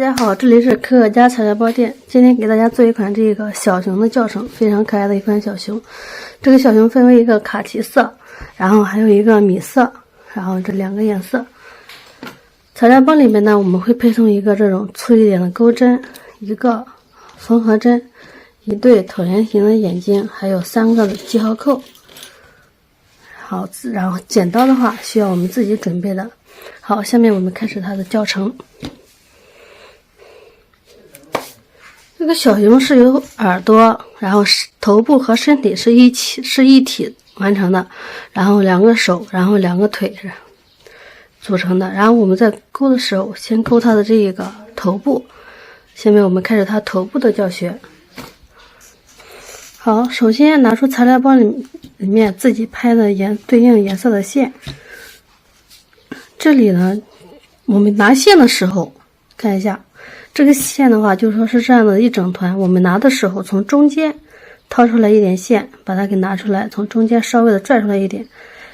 家好，这里是可可家材料包店。今天给大家做一款这个小熊的教程，非常可爱的一款小熊。这个小熊分为一个卡其色，然后还有一个米色，然后这两个颜色。材料包里面呢，我们会配送一个这种粗一点的钩针，一个缝合针，一对椭圆形的眼睛，还有3个的记号扣。好，然后剪刀的话需要我们自己准备的。好，下面我们开始它的教程。这个小熊是由耳朵，然后头部和身体是一体完成的，然后2个手，然后2个腿组成的。然后我们在钩的时候，先钩它的这个头部。下面我们开始它头部的教学。好，首先拿出材料包里面自己拍的对应颜色的线。这里呢，我们拿线的时候，看一下这个线的话，就说是这样的一整团。我们拿的时候，从中间掏出来一点线，把它给拿出来，从中间稍微的拽出来一点，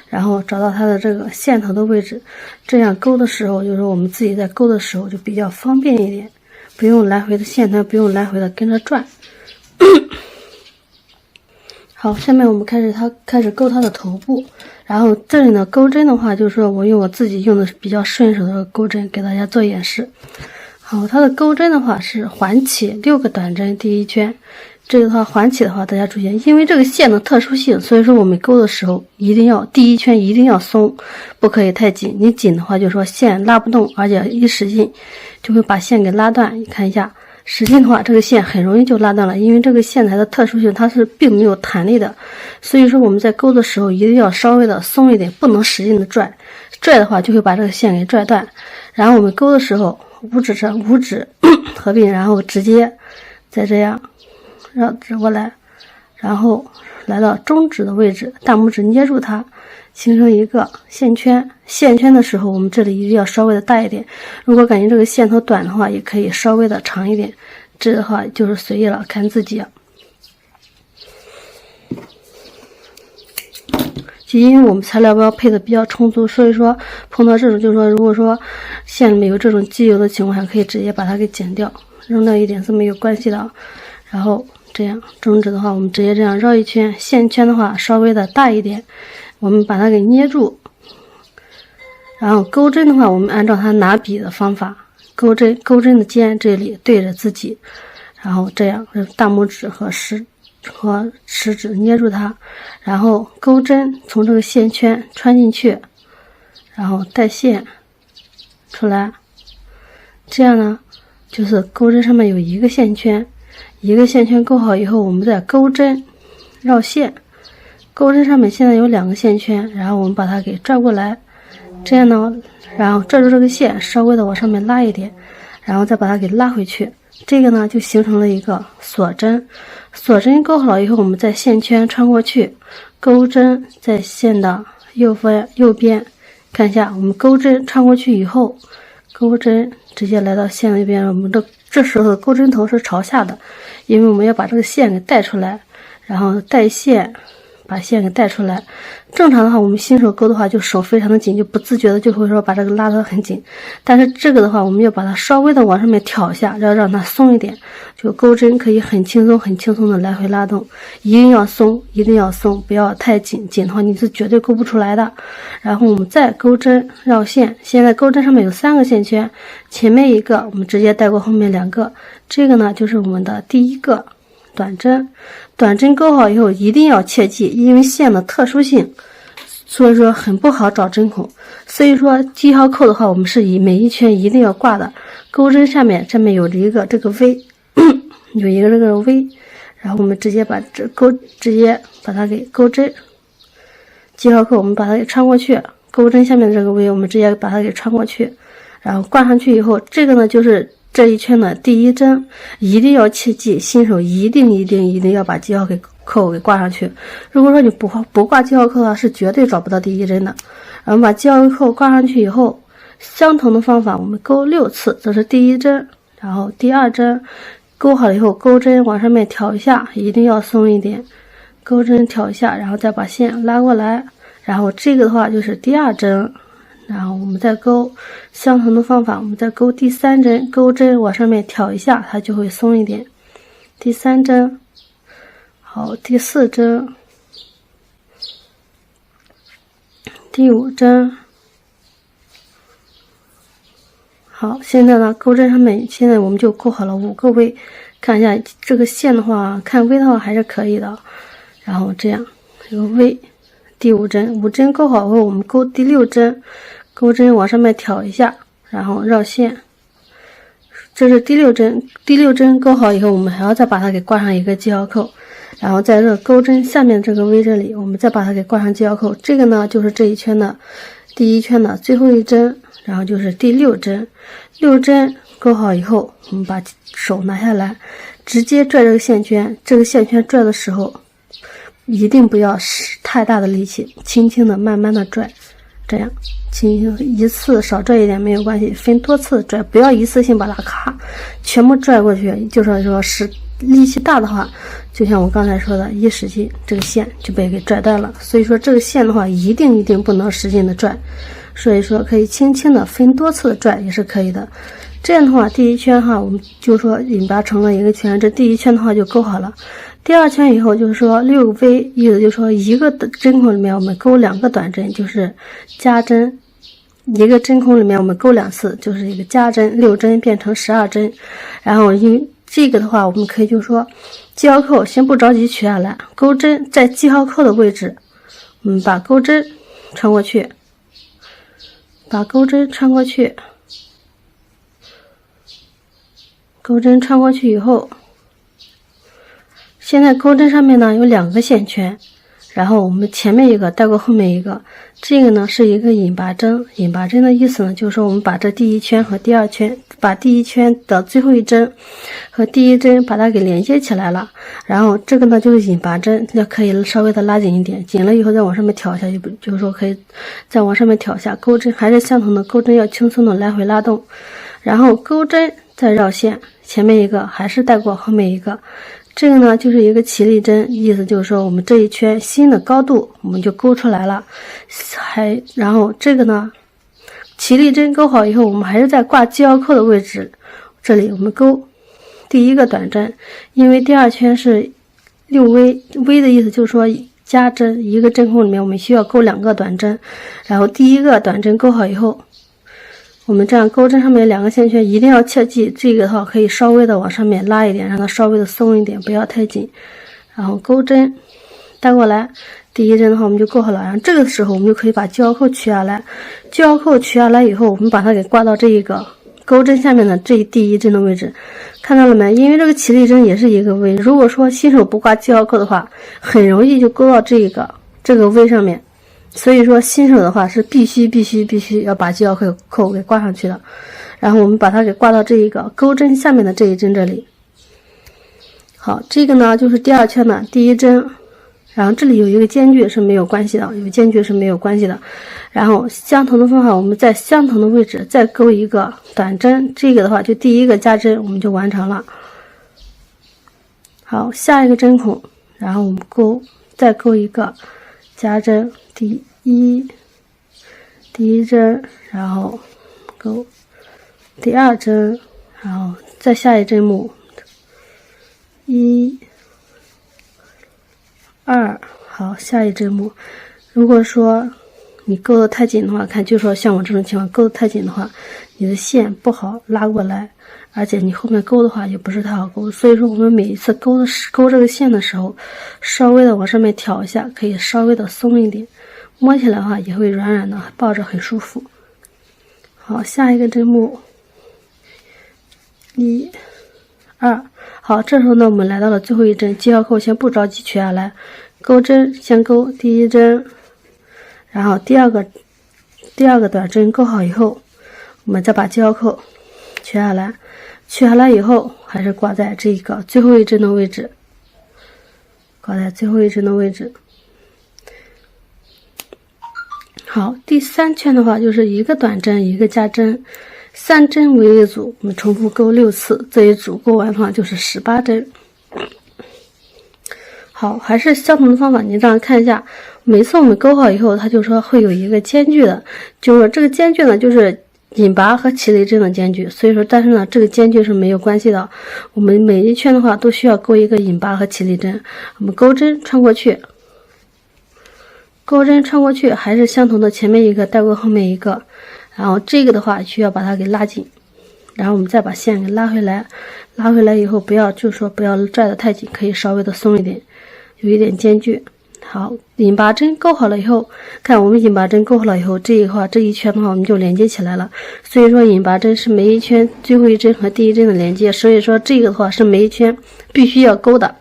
然后找到它的这个线头的位置。这样钩的时候，就是说我们自己在钩的时候就比较方便一点，不用来回的线团，不用来回的跟着转。好，下面我们开始钩它的头部。然后这里呢，钩针的话，就是说我用我自己用的比较顺手的钩针给大家做演示。好，它的钩针的话是环起6个短针第一圈。这个的话环起的话，大家注意，因为这个线的特殊性，所以说我们钩的时候一定要第一圈一定要松，不可以太紧。你紧的话，就是说线拉不动，而且一使劲就会把线给拉断。你看一下，使劲的话，这个线很容易就拉断了，因为这个线材的特殊性，它是并没有弹力的，所以说我们在钩的时候一定要稍微的松一点，不能使劲的拽的话就会把这个线给拽断。然后我们钩的时候，五指合并，然后直接再这样绕指过来，然后来到中指的位置，大拇指捏住它，形成一个线圈。线圈的时候，我们这里一定要稍微的大一点，如果感觉这个线头短的话，也可以稍微的长一点，这的话就是随意了，看自己。因为我们材料包配的比较充足，所以说碰到这种，就是说如果说线里面有这种机油的情况下，可以直接把它给剪掉，扔掉一点是没有关系的。然后这样中指的话，我们直接这样绕一圈，线圈的话稍微的大一点，我们把它给捏住。然后钩针的话，我们按照它拿笔的方法，钩针的尖这里对着自己，然后这样大拇指和食指捏住它，然后钩针从这个线圈穿进去，然后带线出来。这样呢，就是钩针上面有一个线圈钩好以后，我们再钩针绕线。钩针上面现在有2个线圈，然后我们把它给拽过来，这样呢，然后拽住这个线，稍微的往上面拉一点，然后再把它给拉回去。这个呢就形成了一个锁针。锁针钩好了以后，我们在线圈穿过去，钩针在线的右边，看一下，我们钩针穿过去以后，钩针直接来到线的右边，我们这时候的钩针头是朝下的，因为我们要把这个线给带出来，然后带线把线给带出来。正常的话，我们新手钩的话，就手非常的紧，就不自觉的就会说把这个拉得很紧。但是这个的话，我们要把它稍微的往上面挑一下，要让它松一点，就钩针可以很轻松的来回拉动。一定要松，不要太紧，紧的话你是绝对钩不出来的。然后我们再钩针绕线，现在钩针上面有3个线圈，前面一个我们直接带过后面2个，这个呢就是我们的第1个短针钩好以后，一定要切记，因为线的特殊性，所以说很不好找针孔。所以说记号扣的话，我们是以每一圈一定要挂的。钩针上面有一个这个 V， 有一个这个 V， 然后我们直接把它给钩针记号扣，我们把它给穿过去，钩针下面的这个 V， 我们直接把它给穿过去，然后挂上去以后，这个呢就是这一圈的第1针，一定要切记，新手一定要把记号扣给挂上去。如果说你不挂记号扣的话，是绝对找不到第1针的。然后把记号扣挂上去以后，相同的方法我们钩6次，这是第1针，然后第2针钩好了以后，钩针往上面挑一下，一定要松一点，钩针挑一下，然后再把线拉过来，然后这个的话就是第2针，然后我们再勾相同的方法，我们再勾第3针，钩针往上面挑一下，它就会松一点。第3针，好，第4针，第5针。好，现在呢，钩针上面现在我们就钩好了5个 V， 看一下这个线的话，看 V 的话还是可以的。然后这样这个 V， 第5针，5针钩好后，我们钩第6针，钩针往上面挑一下，然后绕线。这是第6针，第6针钩好以后，我们还要再把它给挂上一个记号扣，然后在这个钩针下面这个 V 这里，我们再把它给挂上记号扣。这个呢，就是这一圈的第1圈的最后一针。然后就是第6针，6针钩好以后，我们把手拿下来，直接拽这个线圈。这个线圈拽的时候，一定不要使太大的力气，轻轻的、慢慢的拽，这样轻轻一次少拽一点没有关系，分多次拽，不要一次性把它咔全部拽过去。就是说使力气大的话，就像我刚才说的，一使劲，这个线就被给拽断了。所以说这个线的话，一定不能使劲的拽。所以说可以轻轻的分多次的拽也是可以的。这样的话，第1圈哈，我们就说引拔成了一个圈，这第1圈的话就钩好了。第2圈以后就是说6个 V， 意思就是说一个针孔里面我们钩2个短针，就是加针；一个针孔里面我们钩2次，就是一个加针，6针变成12针。然后因为这个的话，我们可以就说记号扣先不着急取下来，钩针在记号扣的位置，我们把钩针穿过去。把钩针穿过去，钩针穿过去以后，现在钩针上面呢有2个线圈，然后我们前面一个带过后面一个，这个呢是一个引拔针。引拔针的意思呢，就是说我们把这第1圈和第2圈，把第1圈的最后一针和第1针把它给连接起来了，然后这个呢就是引拔针，那可以稍微的拉紧一点，紧了以后再往上面挑一下，就是说可以再往上面挑一下，钩针还是相同的，钩针要轻松的来回拉动，然后钩针再绕线，前面一个还是带过后面一个。这个呢就是一个起立针，意思就是说我们这一圈新的高度我们就勾出来了。然后这个呢起立针勾好以后，我们还是在挂记号扣的位置，这里我们勾第1个短针，因为第2圈是6 V 的意思就是说加针，一个针孔里面我们需要勾2个短针，然后第1个短针勾好以后，我们这样钩针上面2个线圈一定要切记，这个的话可以稍微的往上面拉一点，让它稍微的松一点，不要太紧。然后钩针带过来，第1针的话我们就勾好了，然后这个时候我们就可以把记号扣取下来。记号扣取下来以后，我们把它给挂到这一个钩针下面的这第1针的位置，看到了没？因为这个起立针也是一个 V， 如果说新手不挂记号扣的话，很容易就勾到这个 V 上面。所以说新手的话是必须要把记号扣给挂上去的。然后我们把它给挂到这一个钩针下面的这一针这里。好，这个呢就是第2圈的第1针，然后这里有一个间距是没有关系的，有间距是没有关系的。然后相同的方法，我们在相同的位置再钩一个短针，这个的话就第1个加针我们就完成了。好，下一个针孔，然后我们再钩一个加针，第一针，然后钩第2针，然后再下一针目1、2，好，下一针目。如果说你钩得太紧的话，就说像我这种情况钩得太紧的话，你的线不好拉过来，而且你后面钩的话也不是太好钩。所以说我们每一次钩这个线的时候，稍微的往上面挑一下，可以稍微的松一点，摸起来的话也会软软的，抱着很舒服。好，下一个针目1、2，好，这时候呢我们来到了最后一针，记号扣先不着急取下来，钩针先钩第1针，然后第二个短针钩好以后，我们再把记号扣取下来，取下来以后还是挂在这个最后一针的位置，挂在最后一针的位置。好，第3圈的话就是一个短针一个加针，3针为一组，我们重复钩6次，这一组钩完的话就是18针。好，还是相同的方法，你这样看一下，我每次我们钩好以后，它就说会有一个间距的，就是说这个间距呢，就是引拔和起立针的间距。所以说，但是呢，这个间距是没有关系的。我们每一圈的话都需要钩一个引拔和起立针。我们钩针穿过去，钩针穿过去还是相同的，前面一个带过后面一个，然后这个的话需要把它给拉紧，然后我们再把线给拉回来。拉回来以后，不要拽得太紧，可以稍微的松一点，有一点间距。好，引拔针钩好了以后，看我们引拔针钩好了以后，这一圈的话我们就连接起来了。所以说引拔针是每一圈最后一针和第一针的连接，所以说这个的话是每一圈必须要钩的。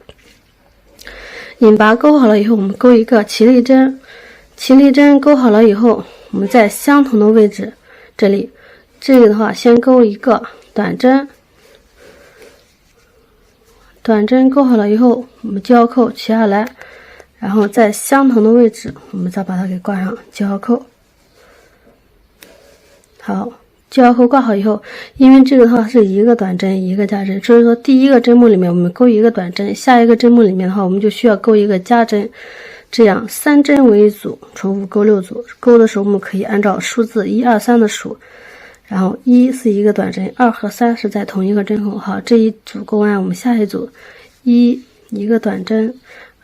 引拔钩好了以后，我们钩一个起立针，起立针钩好了以后，我们在相同的位置，这个的话先钩一个短针，短针钩好了以后，我们交扣取下来。然后在相同的位置，我们再把它给挂上记号扣。好，记号扣挂好以后，因为这个的话是一个短针一个加针，所以说第一个针目里面我们钩一个短针，下一个针目里面的话我们就需要钩一个加针，这样3针为一组，重复钩6组。钩的时候我们可以按照数字1、2、3的数，然后1是一个短针，2和3是在同一个针孔。好，这一组钩完，我们下一组1一个短针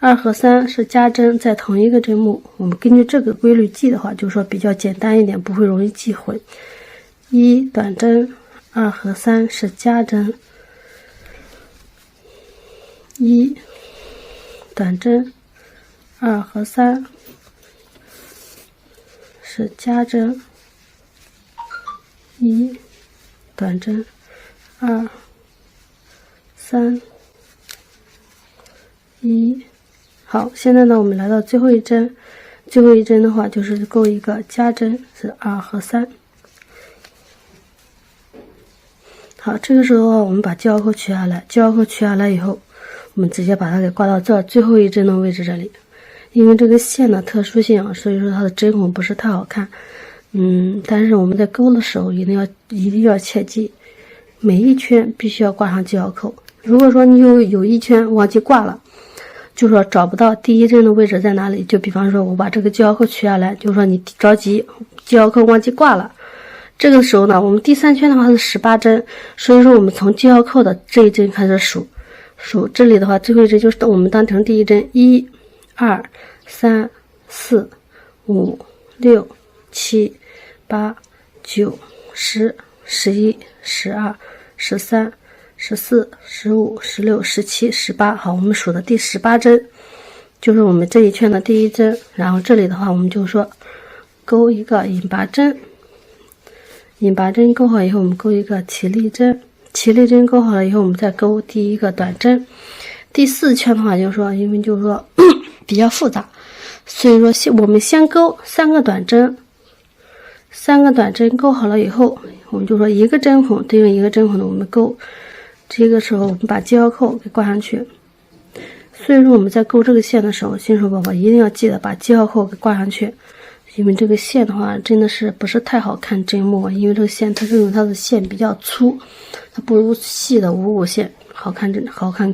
，2和3是加针，在同一个针目。我们根据这个规律记的话，就说比较简单一点，不会容易记混。1短针，2和3是加针，1短针，2和3是加针，1短针，2、3、1。好，现在呢，我们来到最后一针，最后一针的话就是钩一个加针，是2和3。好，这个时候我们把记号扣取下来，记号扣取下来以后，我们直接把它给挂到这最后一针的位置这里。因为这个线的特殊性，所以说它的针孔不是太好看。但是我们在钩的时候一定要切记，每一圈必须要挂上记号扣。如果说你有一圈忘记挂了，就说找不到第一针的位置在哪里，就比方说我把这个记号扣取下来，就说你着急记号扣忘记挂了，这个时候呢，我们第3圈的话是18针，所以说我们从记号扣的这一针开始数，这里的话最后一针就是我们当成第一针，1、2、3、4、5、6、7、8、9、10、11、12、13、14、15、16、17、18。好，我们数的第18针就是我们这一圈的第一针。然后这里的话我们就说钩一个引拔针，引拔针钩好以后我们钩一个起立针，起立针钩好了以后我们再钩第一个短针。第4圈的话就是说，因为就是说比较复杂，所以说我们先钩3个短针，3个短针钩好了以后，我们就说一个针孔对应一个针孔的我们钩，这个时候我们把记号扣给挂上去。所以说我们在钩这个线的时候，新手宝宝一定要记得把记号扣给挂上去，因为这个线的话真的是不是太好看针目，因为这个线它是用它的线比较粗，它不如细的五五线好看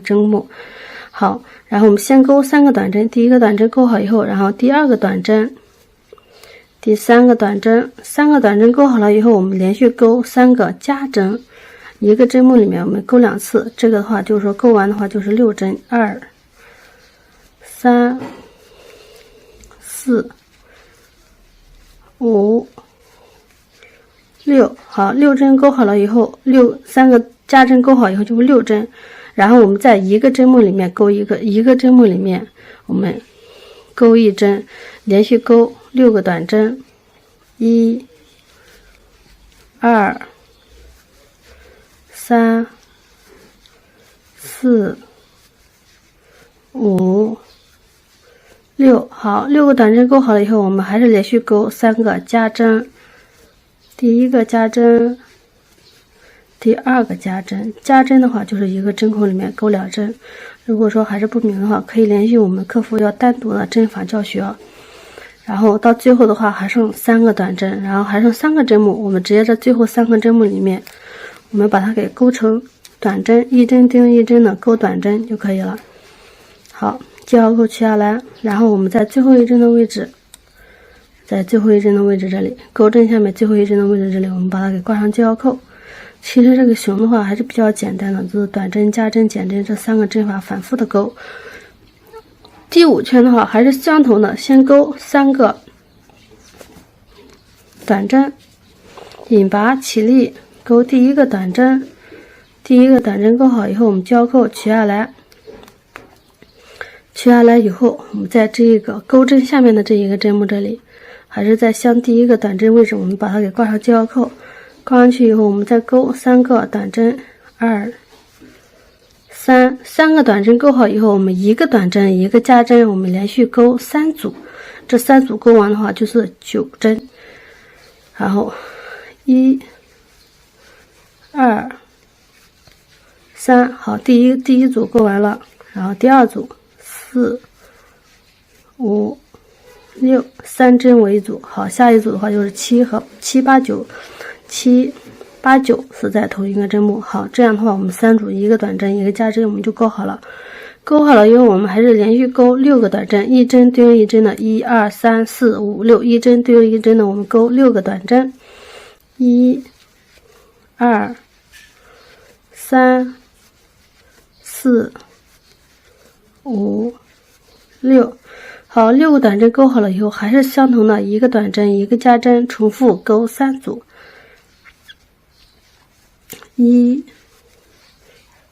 针目。好，然后我们先钩3个短针，第一个短针钩好以后，然后第2个短针，第3个短针，3个短针钩好了以后，我们连续钩3个加针，一个针目里面我们钩2次，这个的话就是说钩完的话就是6针，2、3、4、5、6。好，6针钩好了以后，3个加针钩好以后就是6针，然后我们在一个针目里面钩一个针目里面我们钩1针，连续钩6个短针，1、2、3、4、5、6。好，6个短针钩好了以后，我们还是连续钩3个加针，第一个加针，第2个加针。加针的话就是一个针孔里面钩2针。如果说还是不明的话，可以联系我们客服要单独的针法教学。然后到最后的话还剩3个短针，然后还剩3个针目，我们直接在最后3个针目里面，我们把它给钩成短针，一针对应一针的钩短针就可以了。好，记号扣取下来，然后我们在最后一针的位置，在最后一针的位置这里，钩针下面最后一针的位置这里，我们把它给挂上记号扣。其实这个熊的话还是比较简单的，就是短针、加针、减针这3个针法反复的钩。第5圈的话还是相同的，先钩3个短针，引拔起立，钩第一个短针，第一个短针钩好以后，我们交扣取下来。取下来以后，我们在这一个钩针下面的这一个针目这里，还是在相第一个短针位置，我们把它给挂上记号扣。挂上去以后，我们再钩3个短针，2、3，三个短针钩好以后，我们一个短针一个加针，我们连续钩3组，这3组钩完的话就是9针。然后1、2、3，好，第一组钩完了，然后第2组4、5、6， 3针为一组。好，下一组的话就是7、8、9。7、8、9是在同一个针目。好，这样的话我们3组一个短针一个加针我们就钩好了。钩好了以后，我们还是连续钩6个短针，一针对应一针的1、2、3、4、5、6，一针对应一针的我们钩6个短针，1、2、3、4、5、6。好，6个短针钩好了以后，还是相同的，一个短针一个加针，重复钩3组。1、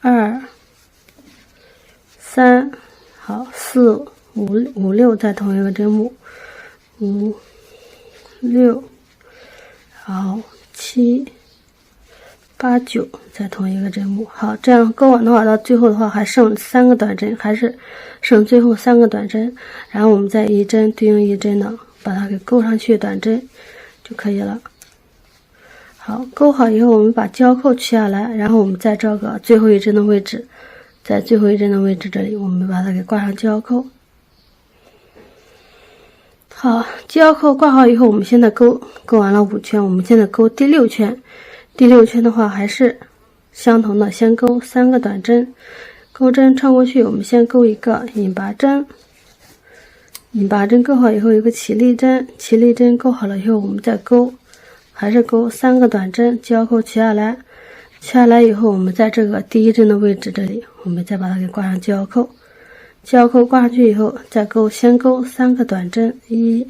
2、3，好，4、5、6在同一个针目，5、6，好，7、8、9在同一个针目。好，这样钩完的话，到最后的话还剩3个短针，还是剩最后3个短针，然后我们再一针对应一针的把它给钩上去，短针就可以了。好，钩好以后，我们把交扣取下来，然后我们在这个最后一针的位置，在最后一针的位置这里，我们把它给挂上交扣。好，交扣挂好以后，我们现在钩完了5圈，我们现在钩第6圈。第6圈的话还是相同的，先钩3个短针，钩针穿过去，我们先钩一个引拔针，引拔针钩好以后，有个起立针，起立针钩好了以后，我们再钩。还是钩3个短针，交扣取下来，取下来以后，我们在这个第一针的位置这里，我们再把它给挂上交扣。交扣挂上去以后，再先钩3个短针，1、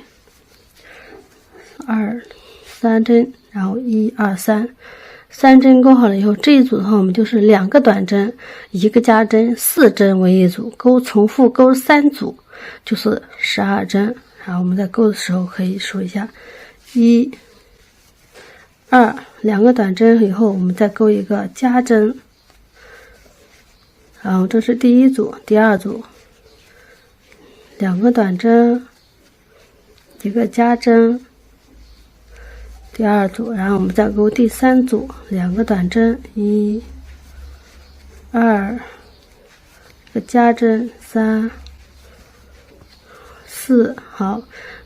2、3针，然后1、2、3针钩好了以后，这一组的话，我们就是2个短针，一个加针，4针为一组，重复钩3组，就是12针。然后我们在钩的时候可以数一下，1、2，两个短针以后，我们再钩一个加针，然后这是第一组，第2组，2个短针，一个加针，第2组，然后我们再钩第3组，2个短针，1、2，一个加针，3、4，好。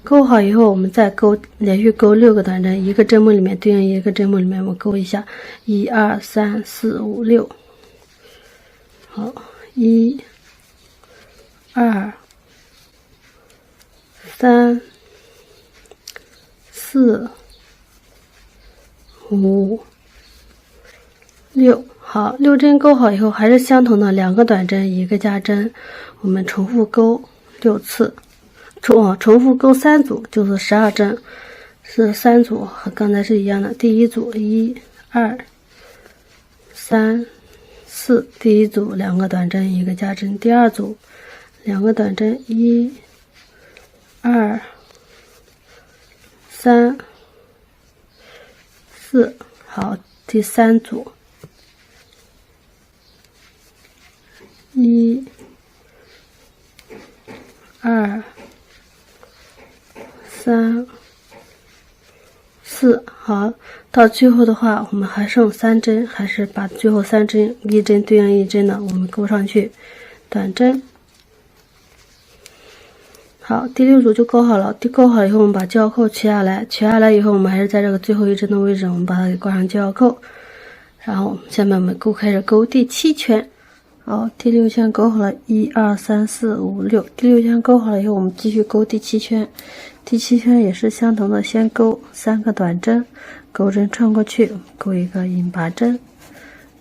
钩好以后，我们再连续钩6个短针，一个针目里面对应一个针目里面，我们钩一下，1、2、3、4、5、6。好，1、2、3、4、5、6。好，6针钩好以后，还是相同的，2个短针，一个加针，我们重复钩6次。重复钩3组，就是12针，是3组，和刚才是一样的。第一组1、2、3、4，第一组2个短针，一个加针，第2组2个短针，1、2、3、4，好，第3组1、2、3、4，好，到最后的话，我们还剩3针，还是把最后3针一针对应一针的，我们钩上去，短针。好，第6组就钩好了。钩好以后，我们把交扣取下来，取下来以后，我们还是在这个最后一针的位置，我们把它给挂上交扣。然后下面我们开始钩第7圈。好，第6圈勾好了，1、2、3、4、5、6。第6圈勾好了以后，我们继续勾第7圈。第7圈也是相同的，先勾3个短针，钩针穿过去，勾一个引拔针。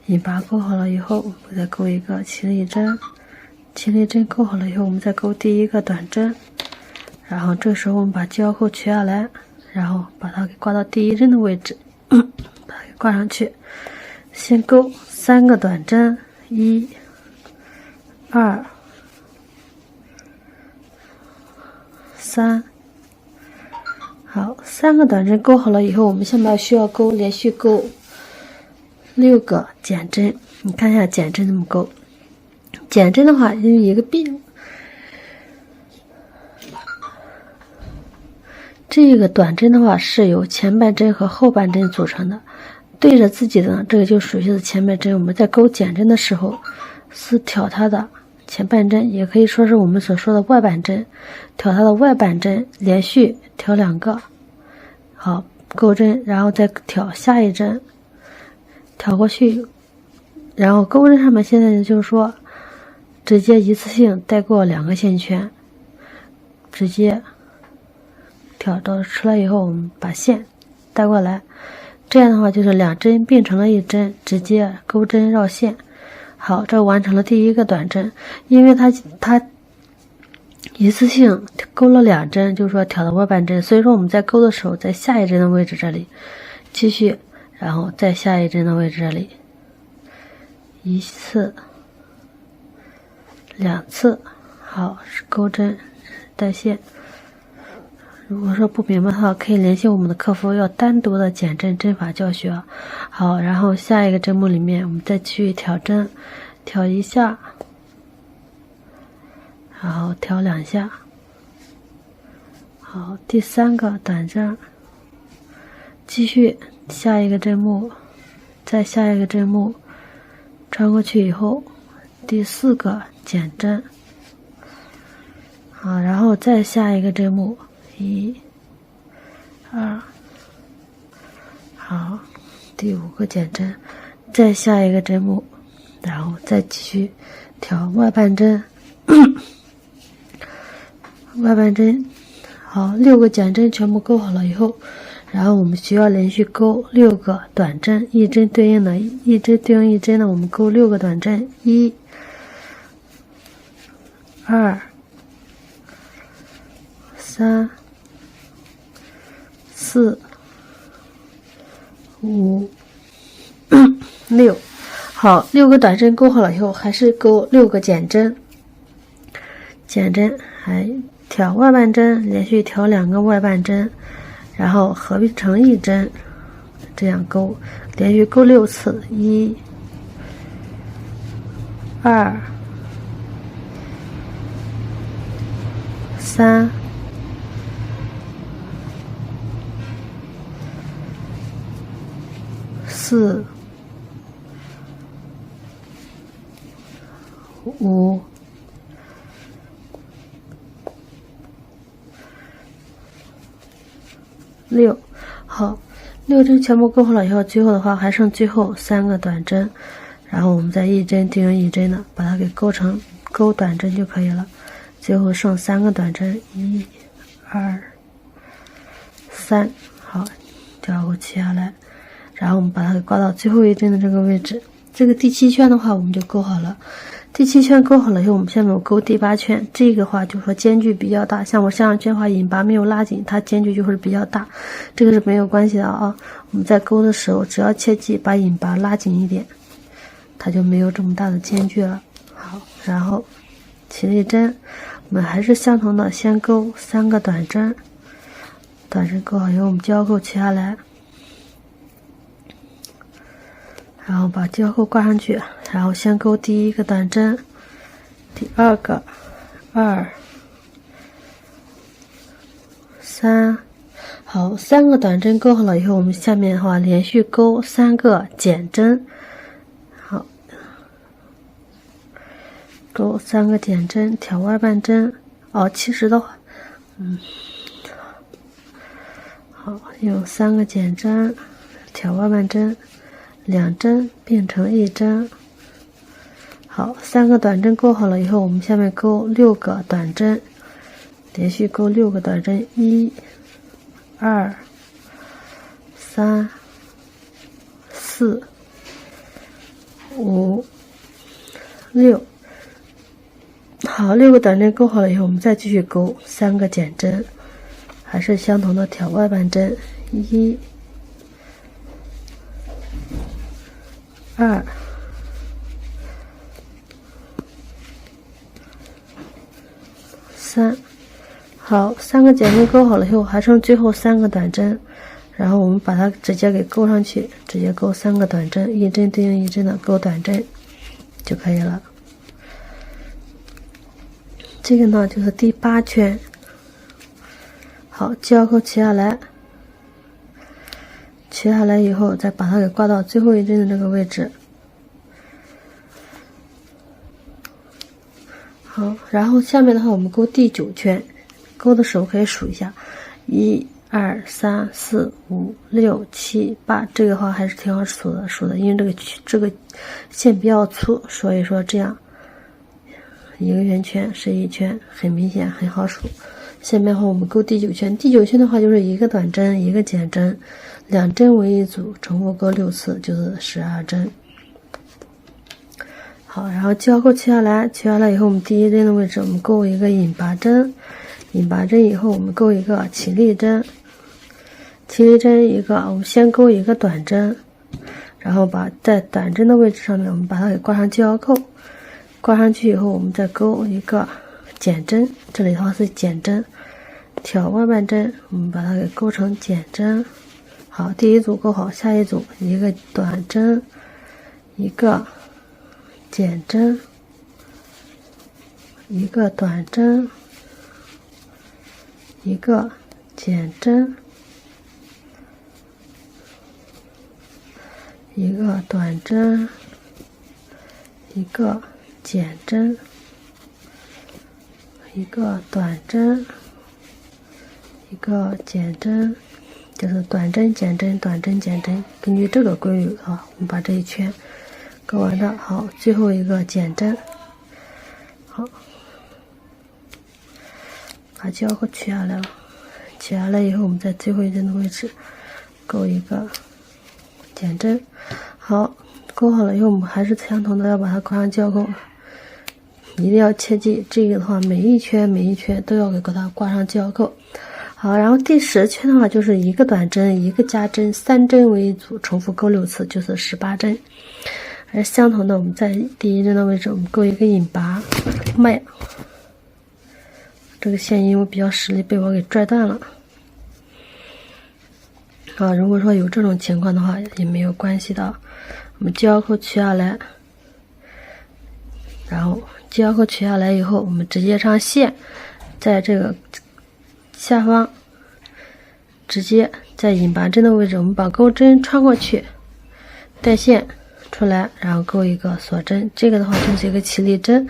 引拔勾好了以后，我们再勾一个起立针。起立针勾好了以后，我们再勾第1个短针。然后这时候我们把胶扣取下来，然后把它给挂到第1针的位置，把它给挂上去。先勾3个短针，1、2、3。好，3个短针勾好了以后，我们下面需要连续勾6个减针。你看一下减针怎么勾。减针的话，因为一个并，这个短针的话是由前半针和后半针组成的。对着自己的呢，这个就属于是前半针。我们在勾减针的时候，是挑它的前半针，也可以说是我们所说的外半针，挑它的外半针，连续挑2个。好，钩针，然后再挑下一针，挑过去，然后钩针上面现在就是说，直接一次性带过2个线圈，直接挑到出来以后，我们把线带过来，这样的话就是2针并成了1针，直接钩针绕线。好，这完成了第1个短针。因为它一次性勾了2针，就是说挑的外半针，所以说我们在勾的时候，在下一针的位置这里继续，然后在下一针的位置这里1次、2次。好，是钩针带线。如果说不明白的话，可以联系我们的客服，要单独的减针针法教学。好，然后下一个针目里面，我们再继续挑针，挑1下，然后挑2下。好，第3个短针，继续下一个针目，再下一个针目，穿过去以后，第4个减针。好，然后再下一个针目。1、2，好，第5个减针，再下一个针目，然后再继续挑外半针，外半针。好，6个减针全部勾好了以后，然后我们需要连续勾6个短针，一针对应一针的，我们勾6个短针，1、2、3、4、5、6。好，6个短针勾好了以后，还是勾6个减针。减针还挑外半针，连续挑2个外半针，然后合并成1针，这样勾，连续勾6次，1、2、3、4、5、6。好，6针全部勾好了以后，最后的话还剩最后3个短针，然后我们再一针对应一针的把它给勾短针就可以了。最后剩3个短针，1、2、3。好，交互取下来，然后我们把它给挂到最后一针的这个位置。这个第7圈的话我们就勾好了。第7圈勾好了以后，我们下面勾第8圈。这个话就是说间距比较大，像我上圈的话引拔没有拉紧，它间距就会比较大，这个是没有关系的啊。我们在勾的时候只要切记把引拔拉紧一点，它就没有这么大的间距了。好，然后起立针我们还是相同的，先勾3个短针，短针勾好以后我们胶扣取下来，然后把胶扣挂上去，然后先勾第1个短针，第2个2、3。好，3个短针勾好了以后，我们下面的话连续勾3个减针。好，勾3个减针，挑外半针。其实的话，好，用3个减针，挑外半针，2针并成1针。好，3个短针钩好了以后，我们下面钩6个短针，连续钩6个短针，1、2、3、4、5、6。好，6个短针钩好了以后，我们再继续钩3个减针，还是相同的挑外半针，1、2、3。好，3个减针钩好了以后，还剩最后3个短针，然后我们把它直接给钩上去，直接钩3个短针，一针对应一针的钩短针就可以了。这个呢就是第8圈。好，交扣取下来，取下来以后再把它给挂到最后一针的这个位置。好，然后下面的话我们钩第9圈，钩的时候可以数一下，1、2、3、4、5、6、7、8，这个话还是挺好数的，因为这个线比较粗，所以说这样一个圆圈是1圈，很明显，很好数。下面的话我们钩第9圈，第9圈的话就是1个短针1个减针，2针为一组，重复钩6次，就是12针。好，然后交扣取下来以后，我们第1针的位置我们钩一个引拔针，引拔针以后我们钩一个起立针，起立针一个，我们先钩一个短针，然后在短针的位置上面我们把它给挂上交扣，挂上去以后我们再钩一个减针，这里的话是减针，挑外半针，我们把它给钩成减针。好，第1组钩好，下一组一个短针，一个减针，一个短针，一个减针，一个短针，一个减针，一个短针，一个减针，就是短针减针短针减针，根据这个规律啊，我们把这一圈钩完了。好，最后一个减针。好，把交扣取下来了，取下来以后我们在最后一针的位置钩一个减针。好，钩好了以后我们还是相同的要把它挂上交扣，一定要切记这个的话每一圈都要给它挂上交扣。好，然后第10圈的话就是1个短针1个加针3针为一组，重复钩6次，就是18针。而相同的我们在第1针的位置我们钩一个引拔麦，这个线因为比较实力被我给拽断了啊，如果说有这种情况的话也没有关系的。我们交扣取下来，然后交扣取下来以后我们直接上线，在这个下方直接在引拔针的位置我们把钩针穿过去，带线出来，然后钩一个锁针，这个的话就是一个起立针。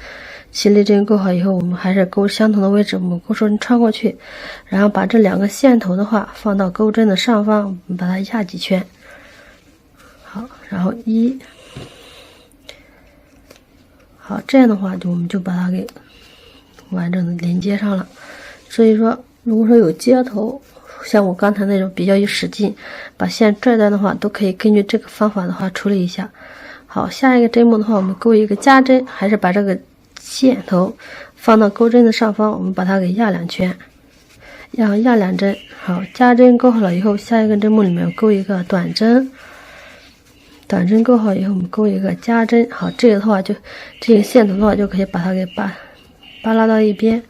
起立针钩好以后我们还是钩相同的位置，我们钩针穿过去，然后把这2个线头的话放到钩针的上方，我们把它压几圈。好，然后好，这样的话我们就把它给完整的连接上了。所以说如果说有接头，像我刚才那种比较有使劲把线拽断的话，都可以根据这个方法的话处理一下。好，下一个针目的话我们钩一个加针，还是把这个线头放到钩针的上方，我们把它给压2圈，然后压2针。好，加针钩好了以后，下一个针目里面钩一个短针，短针钩好以后我们钩一个加针。好，这个的话就这个线头的话就可以把它给扒拉到一边，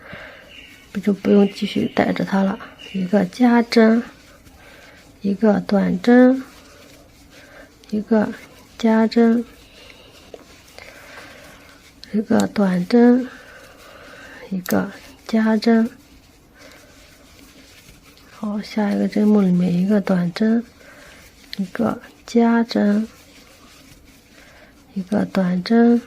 就不用继续带着它了。一个加针，一个短针，一个加针，一个短针，一个加针。好，下一个针目里面一个短针，一个加针，一个短针。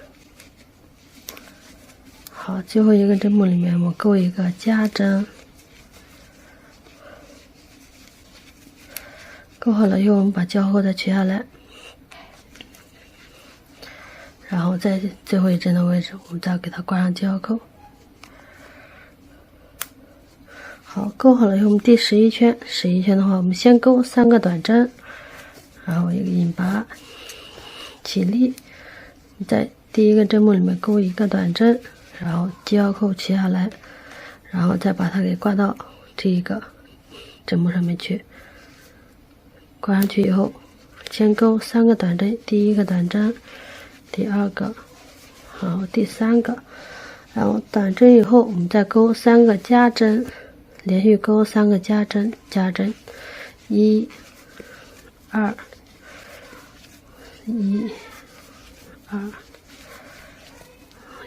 好，最后一个针目里面我钩一个加针。钩好了以后我们把交扣再取下来，然后在最后一针的位置，我们再给它挂上记号扣。好，钩好了以后，我们第11圈，11圈的话，我们先钩3个短针，然后一个引拔，起立，在第一个针目里面钩1个短针，然后记号扣取下来，然后再把它给挂到这一个针目上面去。挂上去以后，先钩3个短针，第一个短针，第二个，然后第3个，然后短针以后，我们再钩3个加针。连续钩3个加针，1、2、1、2、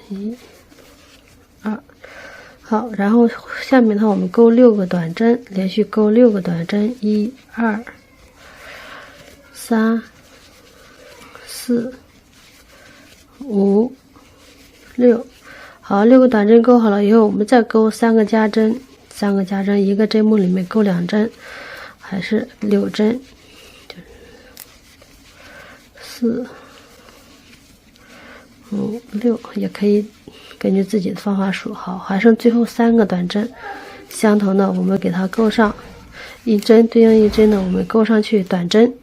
1、2，好，然后下面的话我们钩6个短针，连续钩6个短针，1、2、3、4、5、6，好，6个短针钩好了以后，我们再钩3个加针。3个加针，一个针目里面钩2针，还是6针，4、5、6，也可以根据自己的方法数。好，还剩最后3个短针，相同的我们给它钩上1针，对应1针的我们钩上去短针。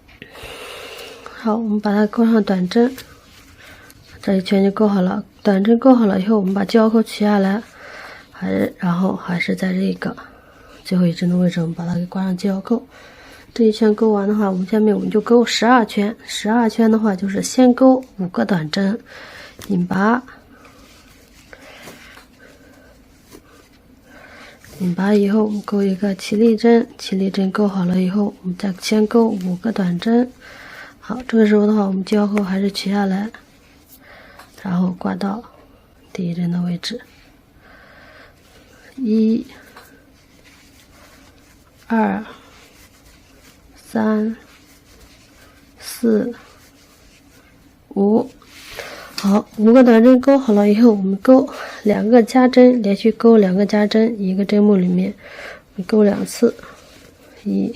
好，我们把它钩上短针，这一圈就钩好了。短针钩好了以后，我们把记号扣取下来。然后还是在这个最后一针的位置，我们把它给挂上记号扣。这一圈钩完的话，我们下面我们就钩12圈。12圈的话，就是先钩5个短针，引拔，引拔以后，我们钩一个起立针，起立针钩好了以后，我们再先钩5个短针。好，这个时候的话，我们记号扣还是取下来，然后挂到第一针的位置。1、2、3、4、5，好，5个短针钩好了以后，我们钩2个加针，连续钩2个加针，一个针目里面我们钩2次，1、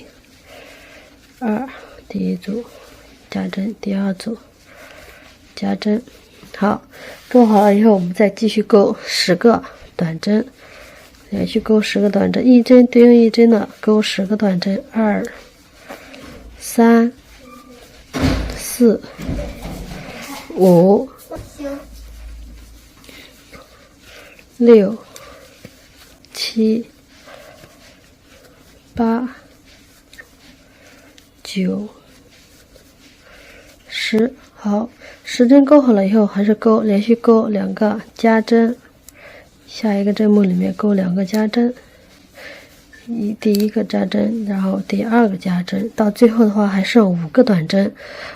2，第一组加针，第二组加针。好，钩好了以后，我们再继续钩10个短针。连续钩10个短针，一针对应一针的钩10个短针，2、3、4、5、6、7、8、9、10。好，10针钩好了以后，还是连续钩2个加针。下一个针目里面钩2个加针，第一个加针，然后第二个加针，到最后的话还剩5个短针，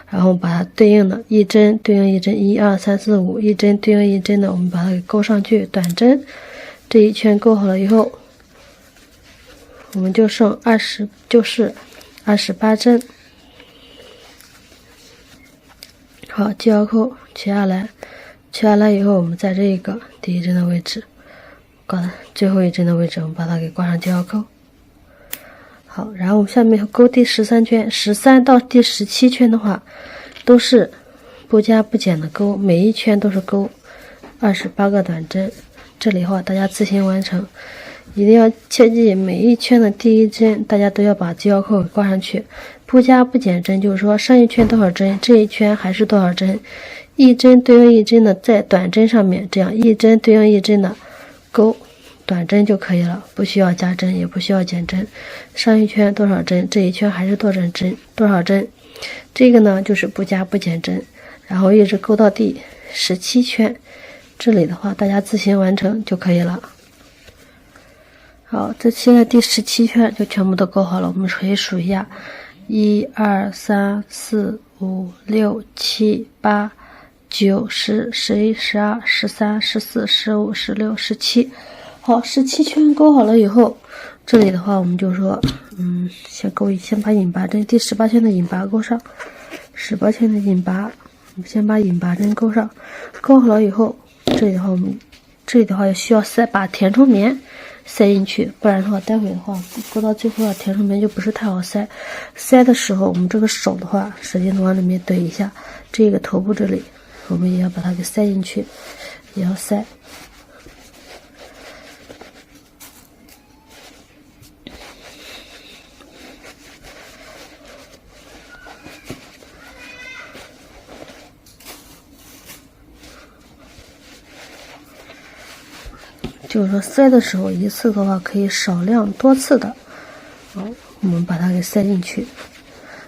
然后把它对应的一针对应一针，1、2、3、4、5，一针对应一针的，我们把它给钩上去短针。这一圈钩好了以后，我们就剩28针。好，记号扣取下来，取下来以后，我们在这个第一针的位置。挂到最后一针的位置，我们把它给挂上记号扣。好，然后我们下面钩第13圈，13到第17圈的话，都是不加不减的钩，每一圈都是钩28个短针。这里的话，大家自行完成，一定要切记每一圈的第一针，大家都要把记号扣给挂上去，不加不减针，就是说上一圈多少针，这一圈还是多少针，一针对应一针的在短针上面，这样一针对应一针的钩短针就可以了，不需要加针，也不需要减针。上一圈多少针，这一圈还是多少针，这个呢就是不加不减针，然后一直钩到第17圈，这里的话大家自行完成就可以了。好，这现在第17圈就全部都钩好了，我们可以数一下，1、2、3、4、5、6、7、8、9、10、11、12、13、14、15、16、17。好，17圈钩好了以后，这里的话我们就说，先把引拔针第18圈的引拔钩上，18圈的引拔，我们先把引拔针钩上，钩好了以后，这里的话也需要把填充棉塞进去，不然的话待会的话钩到最后填充棉就不是太好塞。塞的时候，我们这个手的话，使劲的往里面怼一下，这个头部这里我们也要把它给塞进去，也要塞。就是说塞的时候，一次的话可以少量多次的，我们把它给塞进去。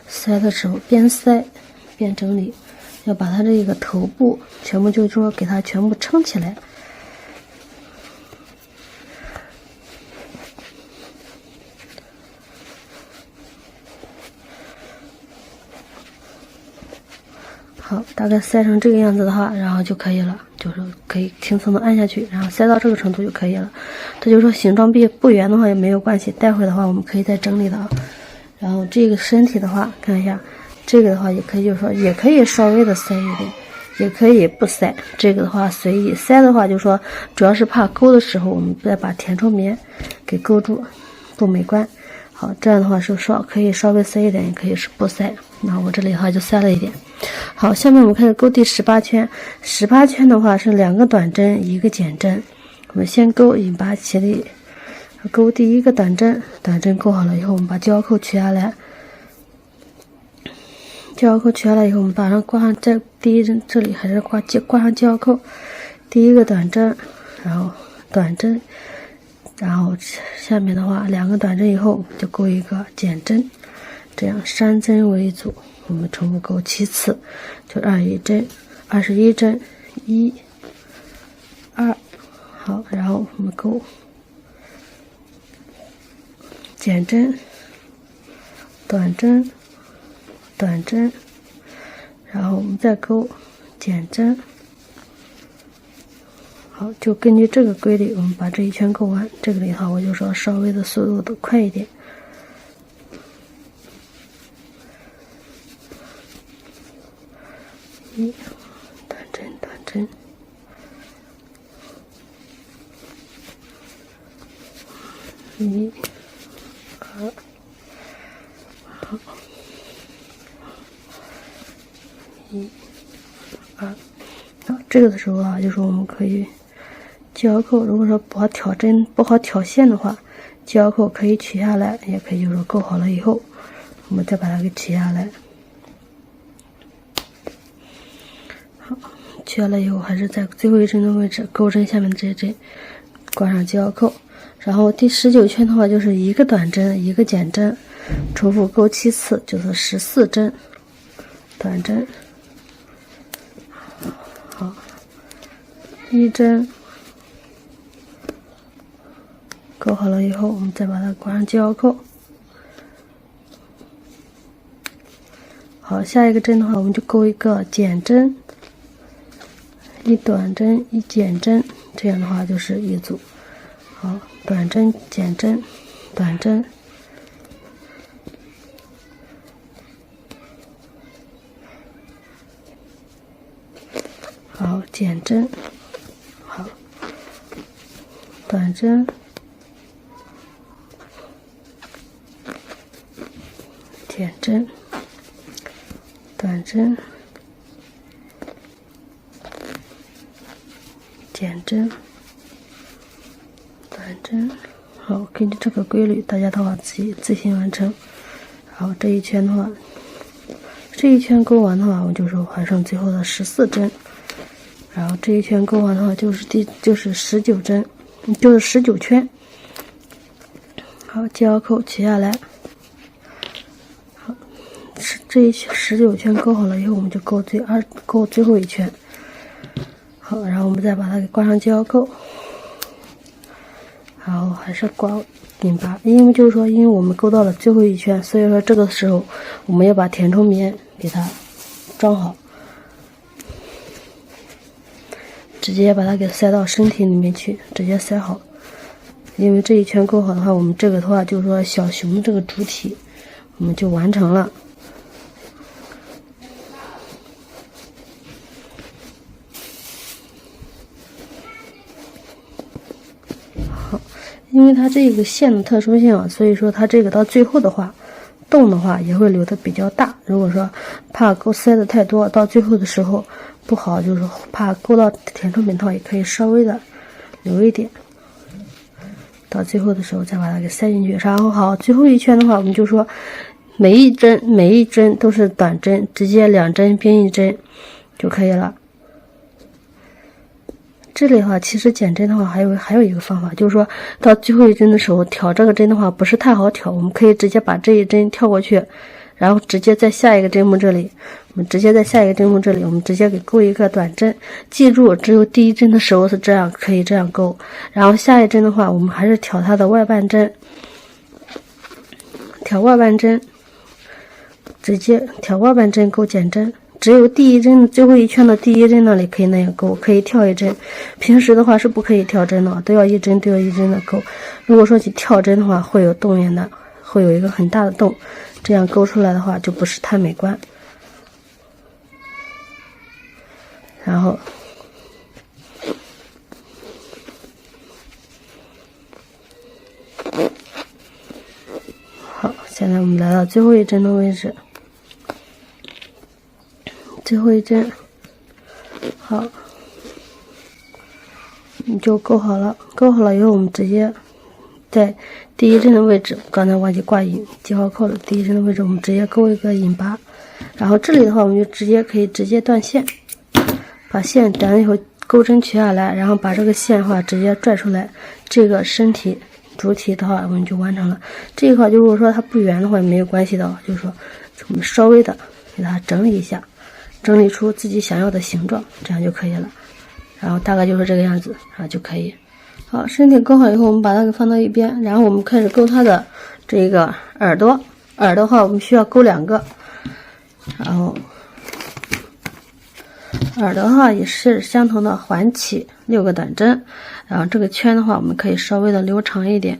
塞的时候边塞边整理，要把它这个头部全部就是说给它全部撑起来。好，大概塞成这个样子的话，然后就可以了，就是可以轻松的按下去，然后塞到这个程度就可以了。它就是说形状不圆的话也没有关系，待会的话我们可以再整理的啊。然后这个身体的话，看一下，这个的话也可以，就是说也可以稍微的塞一点，也可以不塞。这个的话随意，塞的话就是说主要是怕勾的时候我们再把填充棉给勾住，不美观。好，这样的话是可以稍微塞一点，也可以是不塞。那我这里的话就塞了一点。好，下面我们开始勾第18圈。18圈的话是2个短针1个减针，我们先勾引拔起立，勾第1个短针，短针勾好了以后，我们把胶扣取下来。胶扣取下来以后，我们把它挂上，在第1针这里还是挂上胶扣。第1个短针，然后短针，然后下面的话2个短针以后就勾一个减针，这样3针为一组，我们重复勾7次，就21针，21针，1、2，好，然后我们勾减针、短针、短针，然后我们再勾减针。好，就根据这个规律，我们把这一圈勾完。这个里头我就说稍微的速度的快一点。1，短针短针，1、2，好，1、2，好，这个的时候啊，就是我们可以胶扣，如果说不好挑针、不好挑线的话，胶扣可以取下来，也可以就是说勾好了以后，我们再把它给取下来。好，取下来以后，还是在最后一针的位置钩针下面的这些针挂上胶扣。然后第19圈的话，就是1个短针1个减针，重复勾7次，就是14针短针。好，1针勾好了以后，我们再把它挂上胶扣。好，下一个针的话，我们就勾一个减针，1短针1减针，这样的话就是一组。好，短针减针，短针，好，减针，好，短针，减针，短针，减针，短针。好，根据这个规律，大家的话自行完成。好，这一圈的话，这一圈勾完的话，我们就是完成最后的14针。然后这一圈勾完的话，就是19针，就是19圈。好，胶扣取下来。好，这一圈19圈勾好了以后，我们就勾最后一圈。好，然后我们再把它给挂上胶扣。然后还是挂引拔，因为我们勾到了最后一圈，所以说这个时候我们要把填充棉给它装好，直接把它给塞到身体里面去，直接塞好。因为这一圈勾好的话，我们这个的话就是说小熊这个主体我们就完成了。好，因为它这个线的特殊性啊，所以说它这个到最后的话洞的话也会留的比较大。如果说怕钩塞的太多，到最后的时候不好，就是怕钩到填充本套，也可以稍微的留一点，到最后的时候再把它给塞进去。然后好，最后一圈的话，我们就说每一针都是短针，直接2针并1针就可以了。这里的话，其实减针的话还有一个方法，就是说到最后一针的时候，挑这个针的话不是太好挑，我们可以直接把这一针跳过去，然后直接在下一个针目这里，我们直接给钩一个短针。记住，只有第一针的时候是这样，可以这样钩，然后下一针的话，我们还是挑它的外半针，挑外半针，直接挑外半针钩减针。只有第一针最后一圈的第一针那里可以那样钩，可以跳1针。平时的话是不可以跳针的，都要一针的钩。如果说你跳针的话，会有洞眼的，会有一个很大的洞，这样钩出来的话就不是太美观。然后好，现在我们来到最后一针的位置，最后一针，好，你就钩好了。钩好了以后，我们直接在第一针的位置，刚才忘记挂记号扣了，第一针的位置我们直接钩一个引拔，然后这里的话我们就可以直接断线，把线断了以后钩针取下来，然后把这个线的话直接拽出来，这个身体主体的话我们就完成了。这一块就如果说它不圆的话也没有关系的，就是说我们稍微的给它整理一下，整理出自己想要的形状，这样就可以了。然后大概就是这个样子就可以。好，身体钩好以后，我们把它给放到一边，然后我们开始钩它的这个耳朵。耳朵的话我们需要钩2个，然后耳朵的话也是相同的，环起6个短针，然后这个圈的话我们可以稍微的留长一点，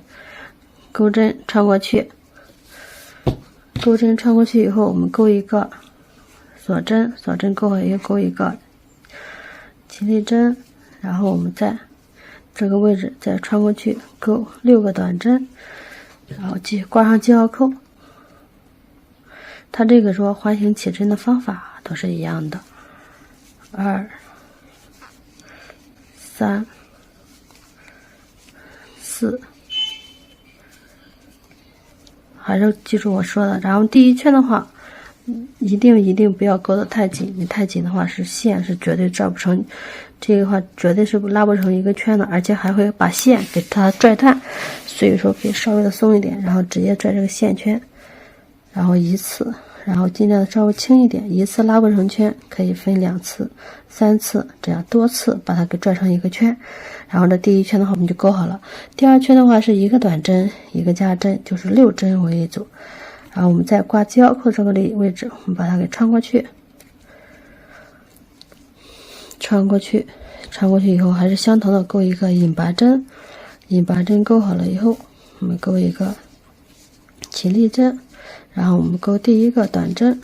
钩针穿过去，钩针穿过去以后，我们钩一个锁针，锁针钩好又钩一个起立针，然后我们在这个位置再穿过去钩6个短针，然后挂上记号扣。它这个说环形起针的方法都是一样的，2、3、4，还是记住我说的。然后第一圈的话一定不要钩得太紧，你太紧的话线是绝对拽不成，这个话绝对是拉不成一个圈的，而且还会把线给它拽断，所以说可以稍微的松一点，然后直接拽这个线圈，然后一次，然后尽量的稍微轻一点，一次拉不成圈可以分2次、3次，这样多次把它给拽成一个圈。然后这第一圈的话我们就钩好了，第二圈的话是1个短针1个加针，就是6针为一组。然后我们再挂记号扣这个位置，我们把它给穿过去，穿过去以后还是相同的钩一个引拔针，引拔针钩好了以后，我们钩一个起立针，然后我们钩第一个短针，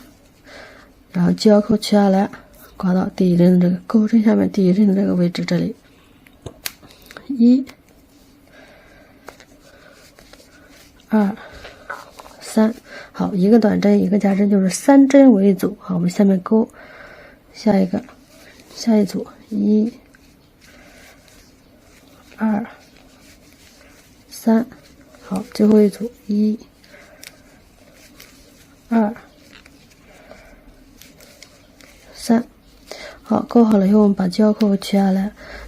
然后记号扣取下来，挂到第一针的这个钩针下面，第一针的这个位置这里，1、2、3，好，1个短针1个加针，就是3针为一组。好，我们下面钩下一组1、2、3，好，最后一组1、2、3，好，钩好了以后，我们把记号扣取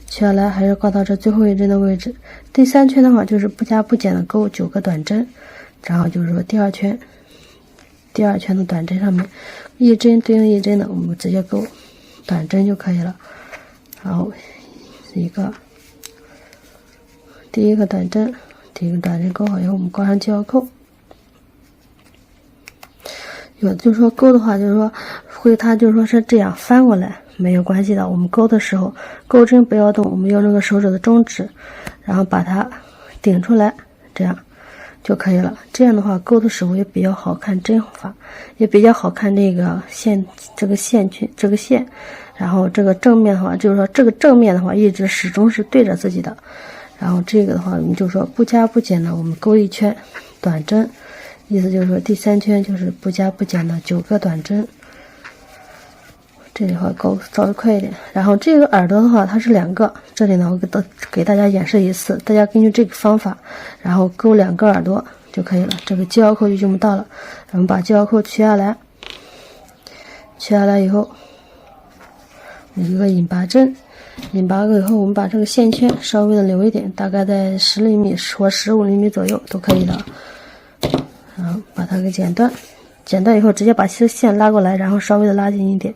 下来还是挂到这最后一针的位置。第3圈的话就是不加不减的钩9个短针，然后就是说第二圈的短针上面1针对应1针的，我们直接钩短针就可以了。然后第一个短针钩好以后，我们挂上记号扣。有就是说钩的话，就是说它就是说是这样翻过来没有关系的，我们钩的时候钩针不要动，我们用这个手指的中指，然后把它顶出来，这样就可以了。这样的话钩的时候也比较好看，针法也比较好看，这个线然后这个正面的话，就是说这个正面的话一直始终是对着自己的，然后这个的话我们就说不加不减的，我们钩一圈短针意思就是说第3圈就是不加不减的9个短针。这里的话勾稍微快一点。然后这个耳朵的话它是2个，这里呢我给大家演示一次，大家根据这个方法然后勾2个耳朵就可以了。这个系腰扣就用不到了，我们把系腰扣取下来，以后有一个引拔针，引拔过以后我们把这个线圈稍微的留一点，大概在10厘米或15厘米左右都可以的。然后把它给剪断，剪断以后直接把线拉过来，然后稍微的拉近一点，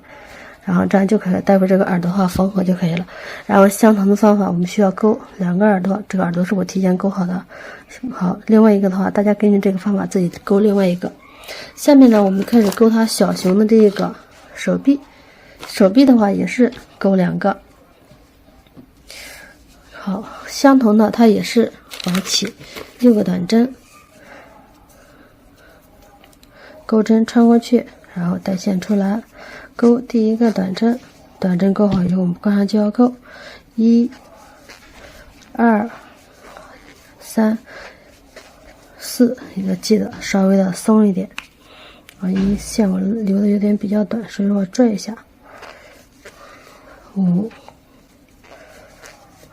然后这样就可以了，待会这个耳朵的话缝合就可以了。然后相同的方法我们需要勾2个耳朵，这个耳朵是我提前勾好的。好，另外一个的话大家根据这个方法自己勾另外一个。下面呢我们开始勾它小熊的这个手臂，手臂的话也是勾2个。好，相同的它也是往起6个短针，钩针穿过去，然后带线出来，勾第1个短针，短针勾好以后我们挂上系腰扣，1、2、3、4，一个系的稍微的松一点啊，因为线我留的有点比较短，所以我拽一下，5、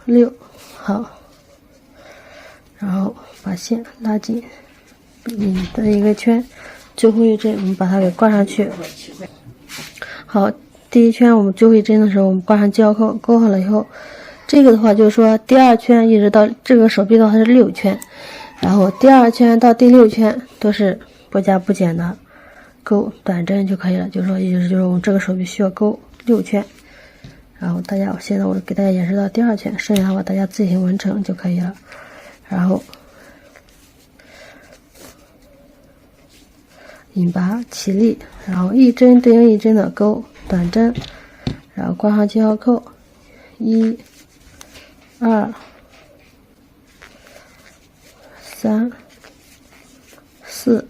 6，好，然后把线拉紧，引的一个圈，最后一针我们把它给挂上去。好，第1圈我们最后一针的时候我们挂上系腰扣，勾好了以后，这个的话就是说第2圈一直到这个手臂的话是6圈，然后第2圈到第6圈都是不加不减的勾短针就可以了，就是说也就是我们这个手臂需要勾6圈。然后现在我给大家演示到第2圈，剩下的话大家自行完成就可以了。然后引拔起立，然后1针对应1针的勾短针，然后挂上系腰扣，1、2、3、4、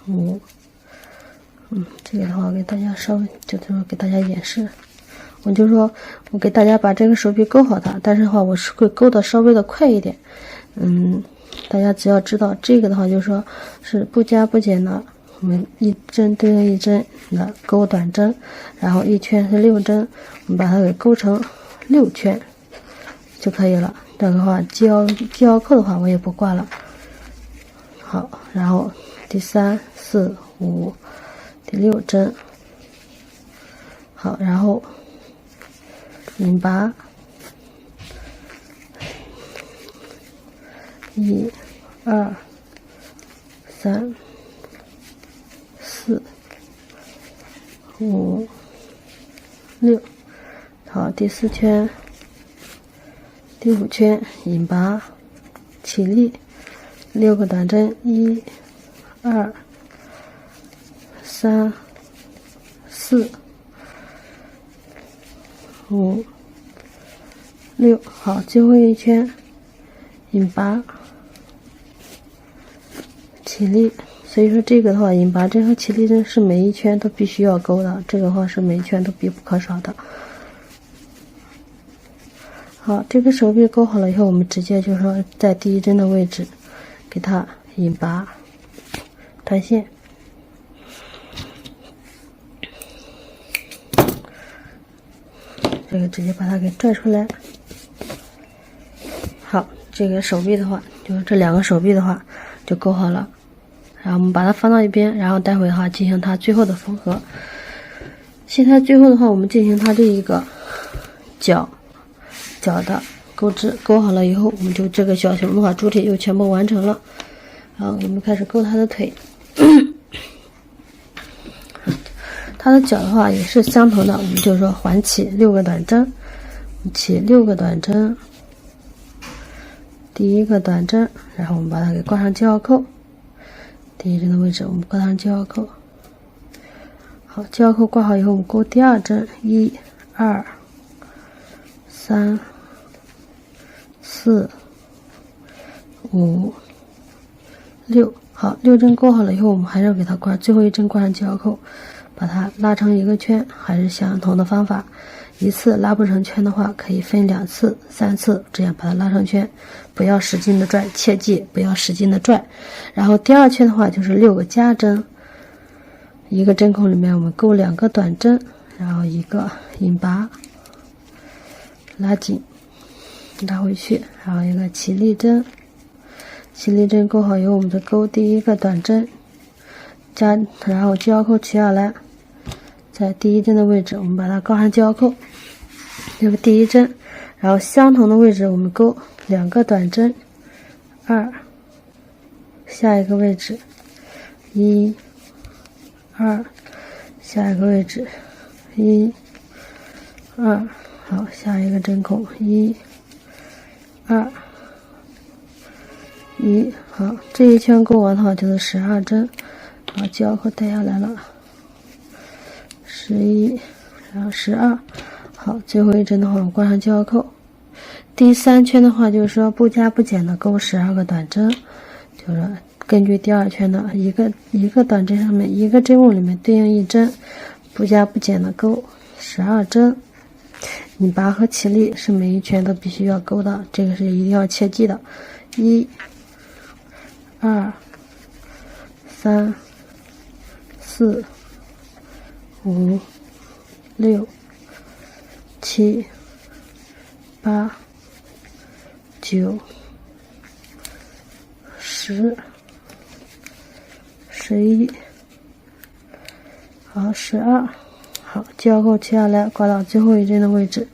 5。这个的话我给大家稍微就是给大家演示，我就说我给大家把这个手臂勾好它，但是的话我是会勾的稍微的快一点。大家只要知道这个的话就是说是不加不减的，我们1针对应1针的勾短针，然后1圈是6针，我们把它给勾成6圈就可以了。这个的话系腰扣的话我也不挂了。好，然后第3、4、5、第6针，好，然后引拔1、2、3、4、5、6，好，第4圈，第5圈引拔起立，6个短针，1、2、3、4、5、6，好，最后一圈引拔起立。所以说这个的话，引拔针和起立针是每一圈都必须要勾的，这个的话是每一圈都必不可少的。好，这个手臂勾好了以后，我们直接就是说在第1针的位置给它引拔断线。这个直接把它给拽出来。好，这个手臂的话，就是这2个手臂的话就勾好了，然后我们把它放到一边，然后待会的话进行它最后的缝合。现在最后的话，我们进行它这一个脚的钩织，勾好了以后，我们就这个小熊的话主体就全部完成了。然后我们开始勾它的腿。它的脚的话也是相同的，我们就是说环起6个短针，起6个短针，第1个短针，然后我们把它给挂上系腰扣，第1针的位置我们挂上系腰扣。好，系腰扣挂好以后，我们勾第2针，1、2、3、4、5、6，好，6针勾好了以后，我们还是要给它挂最后1针挂上系腰扣，把它拉成一个圈，还是相同的方法，一次拉不成圈的话，可以分2次、3次，这样把它拉成圈，不要使劲的拽，切记不要使劲的拽。然后第2圈的话就是6个夹针，一个针孔里面我们钩2个短针，然后一个引拔，拉紧，拉回去，然后一个起立针，起立针钩好以后，我们再钩第1个短针，然后交扣取下来。在第1针的位置，我们把它钩上交扣，这个第1针，然后相同的位置我们钩2个短针，2，下一个位置1、2，下一个位置1、2，好，下一个针孔1、2、1，好，这一圈钩完的话就是12针，好，交扣带下来了。11，然后12，好，最后一针的话，我们挂上交扣。第3圈的话，就是说不加不减的钩12个短针，就是根据第2圈的一个短针上面一个针孔里面对应1针，不加不减的钩12针。引拔和起立是每一圈都必须要钩的，这个是一定要切记的。1、2、3、4、5、6、7、8、9、10、11，好，12，好，交扣切下来，挂到最后一针的位置，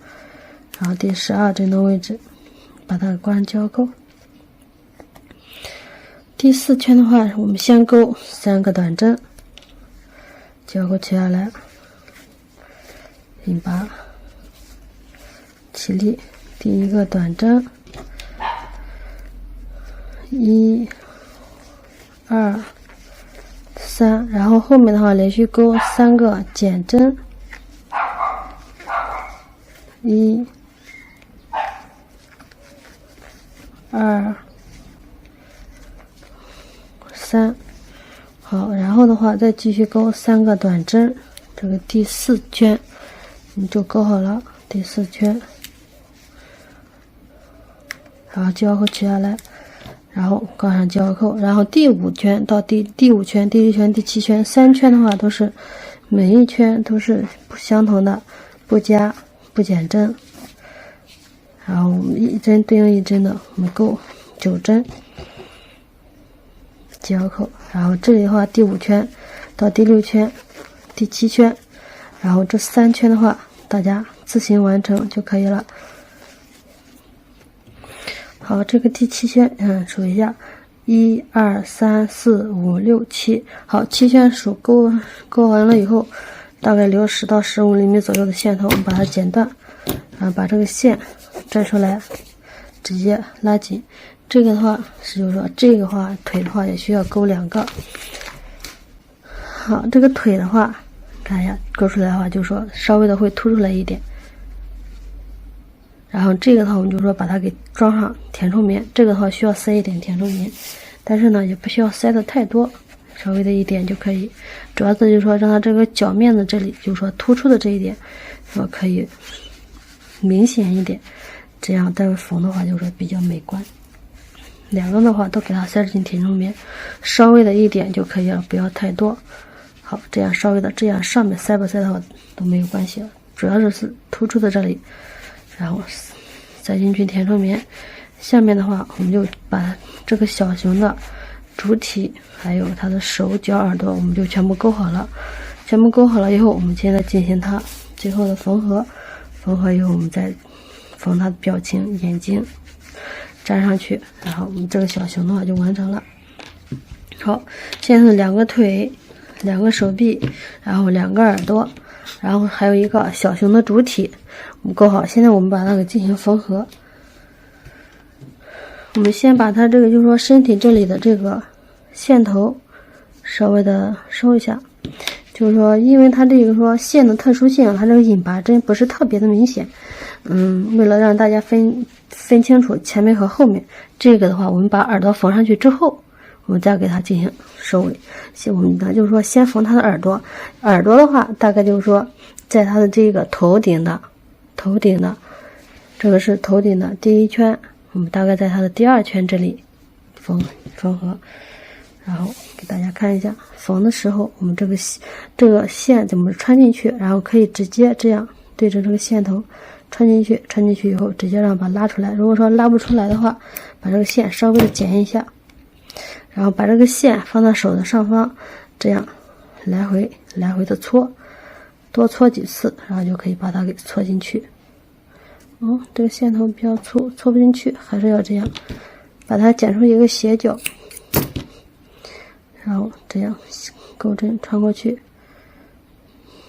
然后第12针的位置，把它挂上交扣。第4圈的话，我们先钩3个短针，交扣切下来，引拔，起立，第1个短针，1、2、3，然后后面的话连续钩3个减针，1、2、3，好，然后的话再继续钩3个短针，这个第4圈你就钩好了。第4圈，然后交扣取下来，然后挂上交扣，然后第5圈到第5圈、第6圈、第7圈3圈的话都是每一圈都是不相同的，不加不减针，然后我们1针对应1针的，我们钩9针，交扣，然后这里的话第5圈到第6圈、第7圈，然后这3圈的话大家自行完成就可以了。好，这个第7圈，数一下，1、2、3、4、5、6、7，好，7圈数钩完了以后，大概留10到15厘米左右的线头，我们把它剪断，然后把这个线拽出来，直接拉紧。这个的话就是说，这个话腿的话也需要钩2个。好，这个腿的话，看一下钩出来的话，就是说稍微的会凸出来一点。然后这个的话，我们就说把它给装上填充棉，这个的话需要塞一点填充棉，但是呢也不需要塞的太多，稍微的一点就可以。主要的就是说让它这个脚面的这里，就是说突出的这一点，说可以明显一点，这样待会缝的话就是说比较美观。2个的话都给它塞进填充棉，稍微的一点就可以了，不要太多。好，这样稍微的，这样上面塞不塞的话都没有关系了，主要是突出的这里，然后塞进去填充棉。下面的话，我们就把这个小熊的主体还有它的手脚耳朵，我们就全部钩好了。全部钩好了以后，我们现在进行它最后的缝合。缝合以后，我们再缝它的表情、眼睛粘上去，然后我们这个小熊的话就完成了。好，现在是2个腿、2个手臂，然后2个耳朵，然后还有一个小熊的主体，我们钩好。现在我们把它给进行缝合。我们先把它这个就是说身体这里的这个线头稍微的收一下，就是说因为它这个说线的特殊性，它这个引拔针不是特别的明显，为了让大家分清楚前面和后面，这个的话我们把耳朵缝上去之后，我们再给它进行收尾。我们呢就是说先缝它的耳朵，耳朵的话大概就是说在它的这个头顶的头顶的，这个是头顶的第一圈，我们大概在它的第2圈这里缝合。然后给大家看一下，缝的时候我们这个线怎么穿进去，然后可以直接这样对着这个线头穿进去以后直接让它拉出来。如果说拉不出来的话，把这个线稍微的剪一下，然后把这个线放到手的上方，这样来回的搓，多搓几次，然后就可以把它给搓进去。这个线头比较粗，搓不进去，还是要这样把它剪出一个斜角，然后这样钩针穿过去，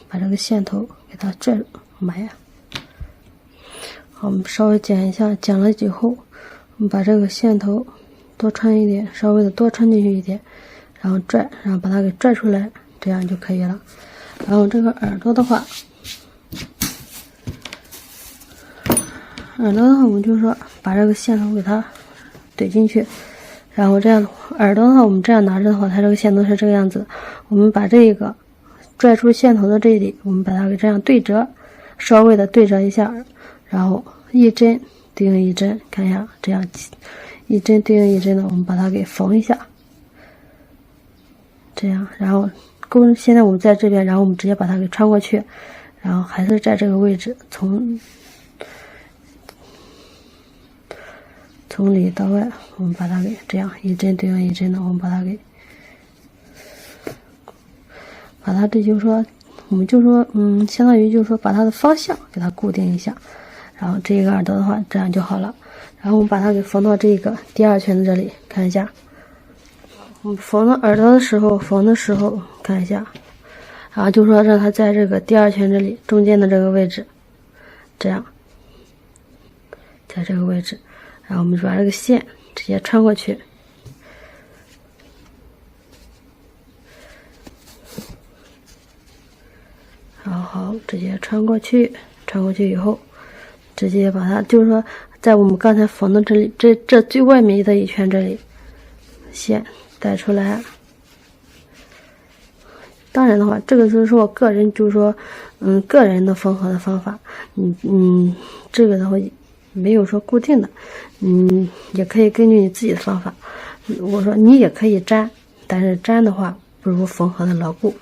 把这个线头给它拽住。妈呀！好，我们稍微剪一下，剪了以后，我们把这个线头多穿一点，稍微的多穿进去一点，然后拽，然后把它给拽出来，这样就可以了。然后这个耳朵的话，我们就说把这个线头给它怼进去，然后这样耳朵的话，我们这样拿着的话，它这个线头是这个样子。我们把这个拽出线头的这里，我们把它给这样对折，稍微的对折一下，然后一针对应一针，看一下，这样一针对应一针的，我们把它给缝一下，这样，然后现在我们在这边，然后我们直接把它给穿过去，然后还是在这个位置，从里到外，我们把它给这样一针对应一针的，我们把它这就是说，我们就说，相当于就是说把它的方向给它固定一下，然后这个耳朵的话，这样就好了。然后我们把它给缝到这个第2圈的这里，看一下。我们缝到耳朵的时候，看一下，然后就说让它在这个第2圈这里中间的这个位置，这样，在这个位置。然后我们就把这个线直接穿过去，然后好，直接穿过去以后，直接把它就是说在我们刚才缝的这里，这最外面的一圈这里，线带出来。当然的话，这个就是我个人就是说，个人的缝合的方法，这个的话没有说固定的，也可以根据你自己的方法。我说你也可以粘，但是粘的话不如缝合的牢固。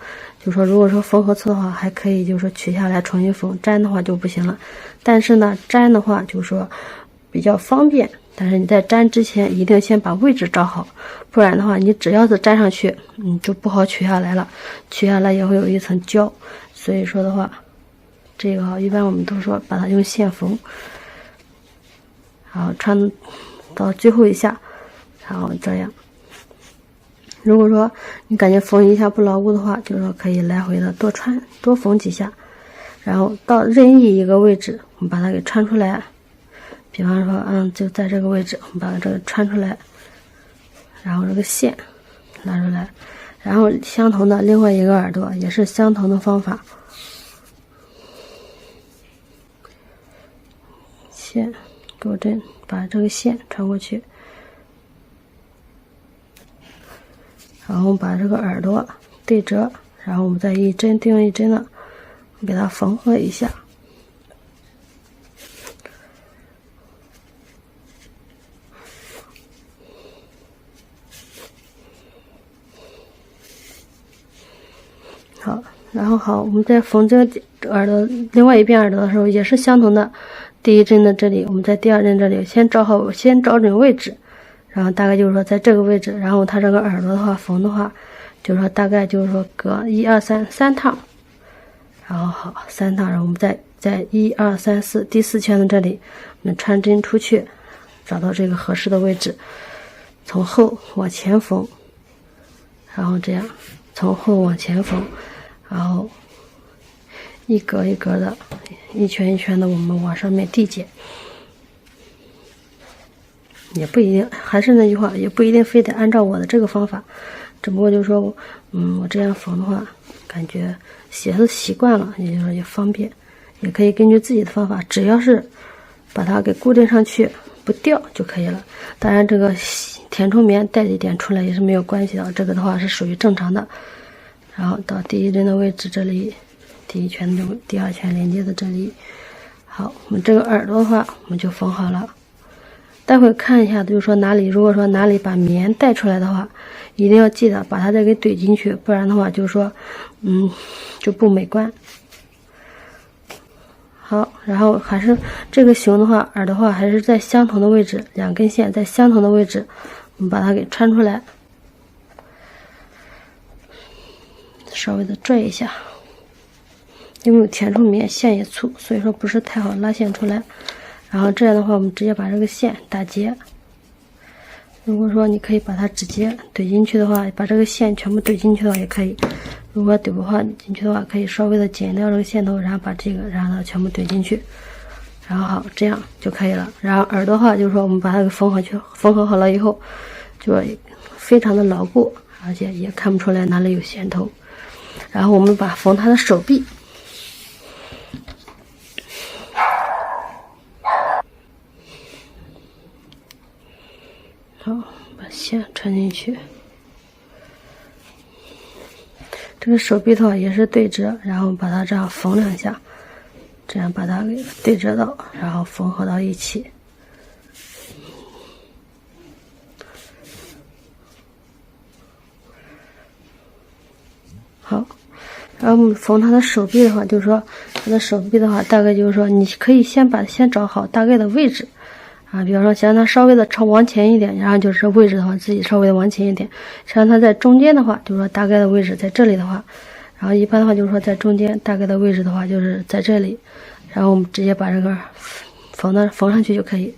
就说如果说缝合错的话，还可以就是说取下来重新缝，粘的话就不行了。但是呢，粘的话就是说比较方便，但是你在粘之前一定先把位置找好，不然的话你只要是粘上去，就不好取下来了，取下来也会有一层胶。所以说的话，这个一般我们都说把它用线缝，然后穿到最后一下，然后这样。如果说你感觉缝一下不牢固的话，就是说可以来回的多缝几下，然后到任意一个位置，我们把它给穿出来。比方说，就在这个位置，我们把这个穿出来，然后这个线拉出来，然后相同的另外一个耳朵也是相同的方法，线钩针把这个线穿过去，然后把这个耳朵对折，然后我们再一针对应一针的给它缝合一下。好，然后好，我们在缝这个耳朵另外一边耳朵的时候也是相同的，第一针的这里，我们在第2针这里先找准位置，然后大概就是说在这个位置，然后它这个耳朵的话缝的话，就是说大概就是说隔1、2、3趟，然后好3趟，然后我们在1、2、3、4第4圈的这里，我们穿针出去，找到这个合适的位置，从后往前缝，然后这样从后往前缝，然后一格一格的，一圈一圈的，我们往上面递减。也不一定，还是那句话，也不一定非得按照我的这个方法，只不过就是说，我这样缝的话，感觉写的习惯了，也就是说也方便，也可以根据自己的方法，只要是把它给固定上去，不掉就可以了。当然，这个填充棉带一点出来也是没有关系的，这个的话是属于正常的。然后到第1针的位置这里，第1圈的第2圈连接的这里，好。好，我们这个耳朵的话，我们就缝好了。待会看一下，就是说哪里，如果说哪里把棉带出来的话，一定要记得把它再给怼进去，不然的话，就是说，就不美观。好，然后还是这个熊的话，耳的话还是在相同的位置，两根线在相同的位置，我们把它给穿出来，稍微的拽一下。因为有填充棉，线也粗，所以说不是太好拉线出来。然后这样的话，我们直接把这个线打结。如果说你可以把它直接怼进去的话，把这个线全部怼进去的话也可以。如果怼不进去的话，可以稍微的剪掉这个线头，然后把这个让它全部怼进去。然后好，这样就可以了。然后耳朵的话，就是说我们把它给缝合好了以后，就非常的牢固，而且也看不出来哪里有线头。然后我们把缝它的手臂。好，把线穿进去。这个手臂的话也是对折，然后把它这样缝两下，这样把它给对折到，然后缝合到一起。好，然后我们缝它的手臂的话，就是说它的手臂的话，大概就是说你可以先找好大概的位置。比方说想让它稍微的往前一点，然后就是位置的话自己稍微的往前一点，想让它在中间的话，就是说大概的位置在这里的话，然后一般的话就是说在中间大概的位置的话就是在这里，然后我们直接把这个缝上去就可以。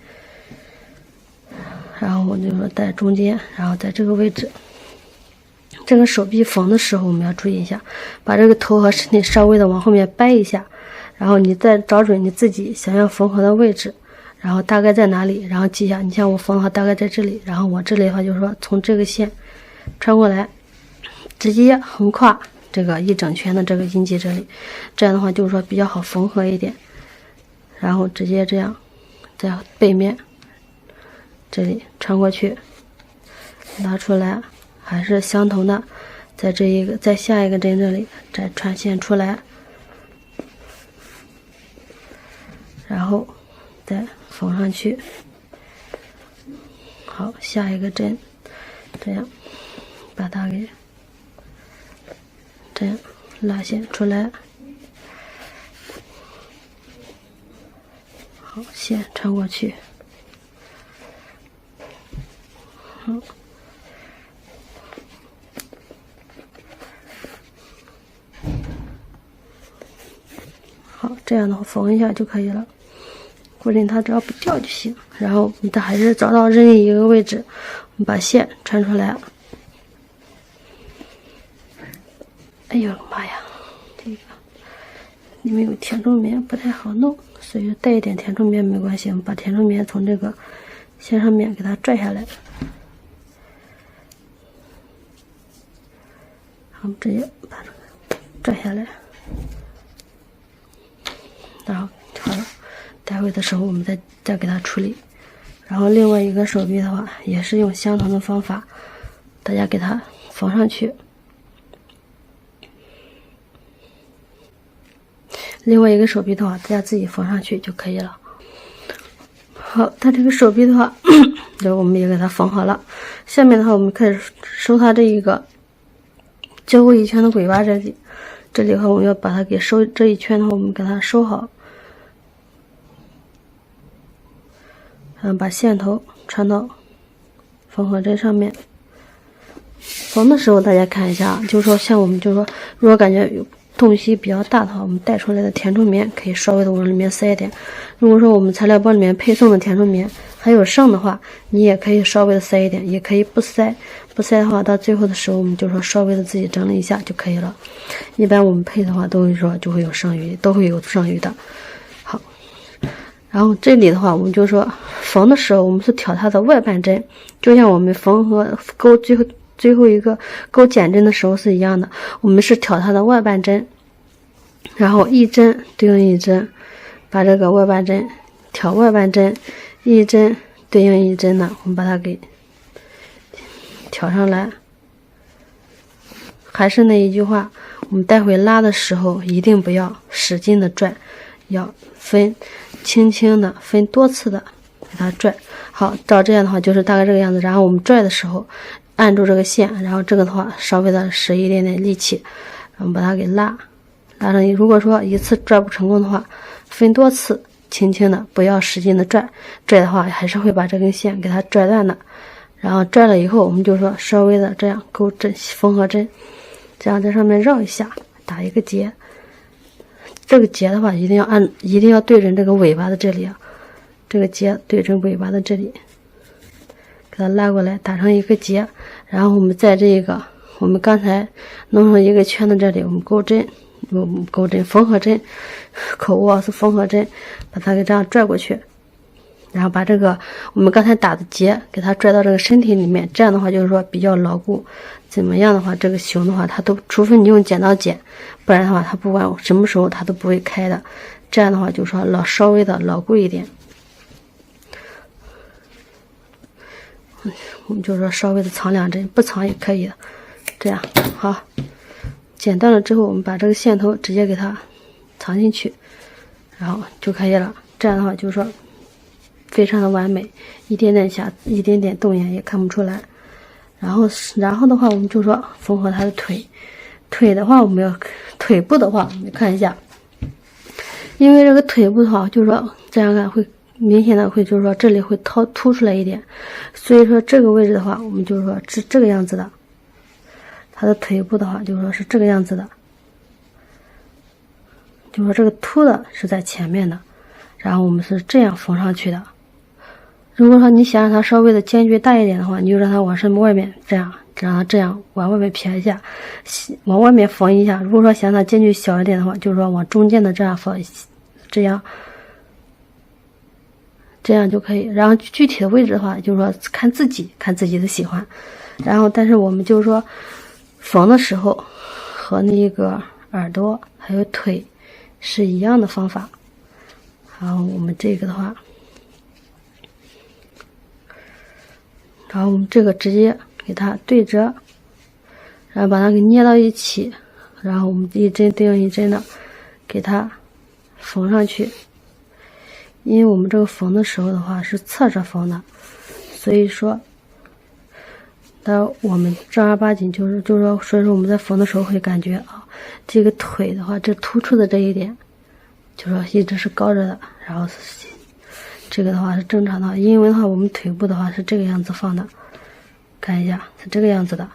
然后我就说在中间，然后在这个位置。这个手臂缝的时候我们要注意一下，把这个头和身体稍微的往后面掰一下，然后你再找准你自己想要缝合的位置。然后大概在哪里，然后记一下，你像我缝的话大概在这里，然后我这里的话就是说从这个线穿过来，直接横跨这个一整圈的这个阴迹这里，这样的话就是说比较好缝合一点。然后直接这样在背面这里穿过去，拿出来，还是相同的，在下一个针这里再穿线出来，然后再缝上去。好，下一个针这样把它给这样拉线出来。好，线穿过去。好，好，这样的话缝一下就可以了。固定它只要不掉就行，然后你还是找到任意一个位置，我们把线穿出来。哎呦妈呀，这个里面有填充棉不太好弄，所以带一点填充棉没关系，我们把填充棉从这个线上面给它拽下来，我们直接把这个拽下来，然后好了。待会的时候我们再给它处理。然后另外一个手臂的话也是用相同的方法，大家给它缝上去。另外一个手臂的话大家自己缝上去就可以了。好，它这个手臂的话就我们也给它缝好了。下面的话我们开始收它这一个交过一圈的尾巴，这里的话我们要把它给收，这一圈的话我们给它收好，把线头穿到缝合针上面。缝的时候大家看一下，就是说像我们就是说如果感觉有洞隙比较大的话，我们带出来的填充棉可以稍微的往里面塞一点。如果说我们材料包里面配送的填充棉还有剩的话，你也可以稍微的塞一点，也可以不塞。不塞的话，到最后的时候我们就说稍微的自己整理一下就可以了。一般我们配的话都会说就会有剩余，都会有剩余的。好，然后这里的话我们就说缝的时候我们是挑它的外半针，就像我们缝合钩最后一个钩减针的时候是一样的，我们是挑它的外半针，然后一针对应一针，把这个外半针挑外半针，一针对应一针的，我们把它给挑上来。还是那一句话，我们待会拉的时候一定不要使劲的拽，要分轻轻的分多次的给它拽。好，照这样的话就是大概这个样子。然后我们拽的时候按住这个线，然后这个的话稍微的使一点点力气，我们把它给拉上。如果说一次拽不成功的话，分多次轻轻的，不要使劲的拽的话还是会把这根线给它拽断的。然后拽了以后，我们就说稍微的这样钩针缝合针，这样在上面绕一下，打一个结。这个结的话一定要对准这个尾巴的这里啊，这个结对准尾巴的这里，给它拉过来打成一个结。然后我们在这个我们刚才弄成一个圈的这里，我们钩针缝合针，口窝是缝合针，把它给这样拽过去，然后把这个我们刚才打的结给它拽到这个身体里面。这样的话就是说比较牢固。怎么样的话，这个熊的话它都，除非你用剪刀剪，不然的话它不管什么时候它都不会开的。这样的话就说稍微的牢固一点。我们就说稍微的藏2针，不藏也可以的。这样好，剪断了之后，我们把这个线头直接给它藏进去，然后就可以了。这样的话就是说非常的完美，一点点动眼也看不出来。然后的话，我们就说缝合它的腿的话，我们要腿部的话，我们看一下，因为这个腿部的话，就是说这样看会明显的会，就是说这里会凸出来一点，所以说这个位置的话，我们就是说是这个样子的。它的腿部的话，就是说是这个样子的，就是说这个凸的是在前面的，然后我们是这样缝上去的。如果说你想让它稍微的间距大一点的话，你就让它往外面让它这样往外面撇一下，往外面缝一下。如果说想让它间距小一点的话，就是说往中间的这样缝，这样就可以。然后具体的位置的话，就是说看自己的喜欢。然后但是我们就是说缝的时候和那个耳朵还有腿是一样的方法。然后我们这个的话，然后我们这个直接给它对折，然后把它给捏到一起，然后我们一针对应一针的给它缝上去。因为我们这个缝的时候的话是侧着缝的，所以说我们正儿八经就是说，所以说我们在缝的时候会感觉啊，这个腿的话，这突出的这一点，就说一直是高着的，然后这个的话是正常的。因为的话，我们腿部的话是这个样子放的，看一下是这个样子的。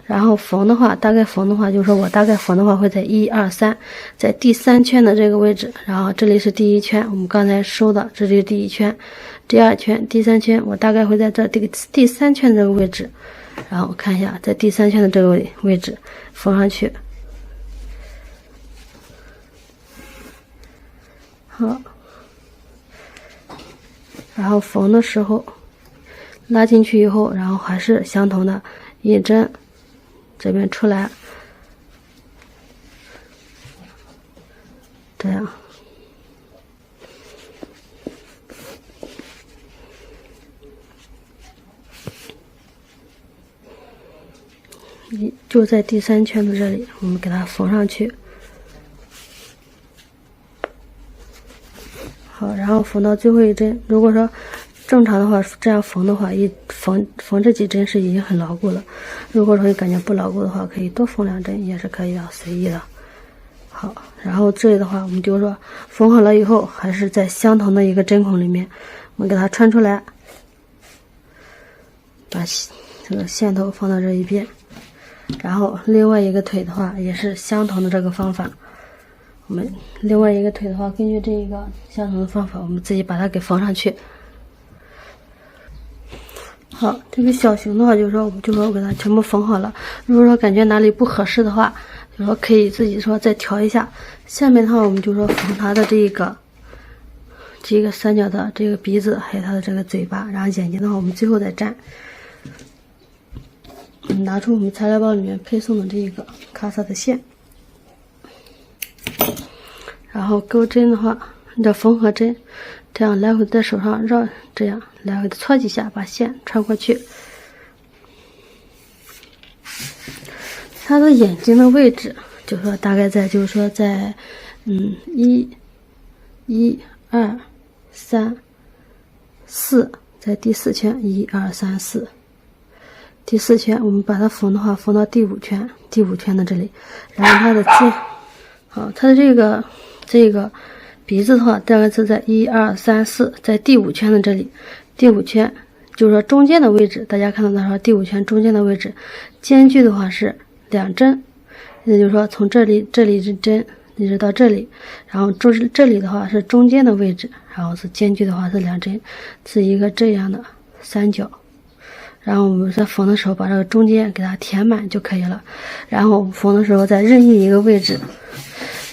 然后缝的话，大概缝的话，就是说我大概缝的话会在1、2、3，在第3圈的这个位置，然后这里是第1圈，我们刚才收的，这里是第1圈，第2圈，第3圈，我大概会在这第3圈的这个位置，然后看一下在第3圈的这个位置缝上去。好，然后缝的时候拉进去以后，然后还是相同的，一针这边出来，这样，就在第3圈的这里，我们给它缝上去。好，然后缝到最后一针。如果说正常的话，这样缝的话，一缝这几针是已经很牢固了。如果说你感觉不牢固的话，可以多缝2针也是可以的，随意的。好，然后这里的话，我们就说缝好了以后，还是在相同的一个针孔里面，我们给它穿出来，把这个线头放到这一边。然后另外一个腿的话，也是相同的这个方法。我们另外一个腿的话，根据这一个相同的方法，我们自己把它给缝上去。好，这个小熊的话，就是说我们就说我给它全部缝好了。如果说感觉哪里不合适的话，就说可以自己说再调一下。下面的话，我们就说缝它的这个三角的这个鼻子，还有它的这个嘴巴，然后眼睛的话，我们最后再粘。拿出我们材料包里面配送的这一个卡萨的线。然后钩针的话，这缝合针，这样来回在手上绕，这样来回的搓几下，把线穿过去。它的眼睛的位置，就说大概在，就是说在1、2、2、3、4，在第4圈1、2、3、4，第4圈我们把它缝的话，缝到第5圈，第5圈的这里，然后它的肩，好，它的这个鼻子的话，大概是在1、2、3、4，在第5圈的这里，第5圈就是说中间的位置，大家看到的话，第5圈中间的位置，间距的话是2针，也就是说从这里是针，一直到这里，然后这里的话是中间的位置，然后是间距的话是2针，是一个这样的三角。然后我们在缝的时候把这个中间给它填满就可以了。然后缝的时候在任意一个位置，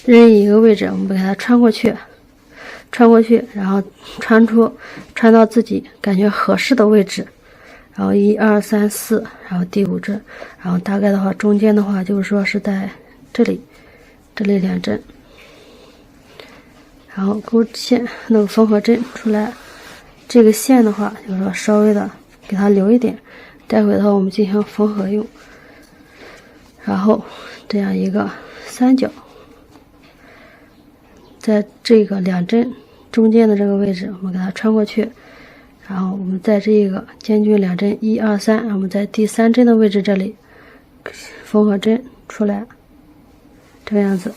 我们给它穿过去，然后穿到自己感觉合适的位置。然后1、2、3、4，然后第5针，然后大概的话中间的话就是说是在这里2针，然后钩线那个缝合针出来，这个线的话就是说稍微的给它留一点，待会的话我们进行缝合用。然后这样一个三角，在这个2针中间的这个位置我们给它穿过去，然后我们在这个间距2针1、2、3，我们在第3针的位置这里缝合针出来，这个样子。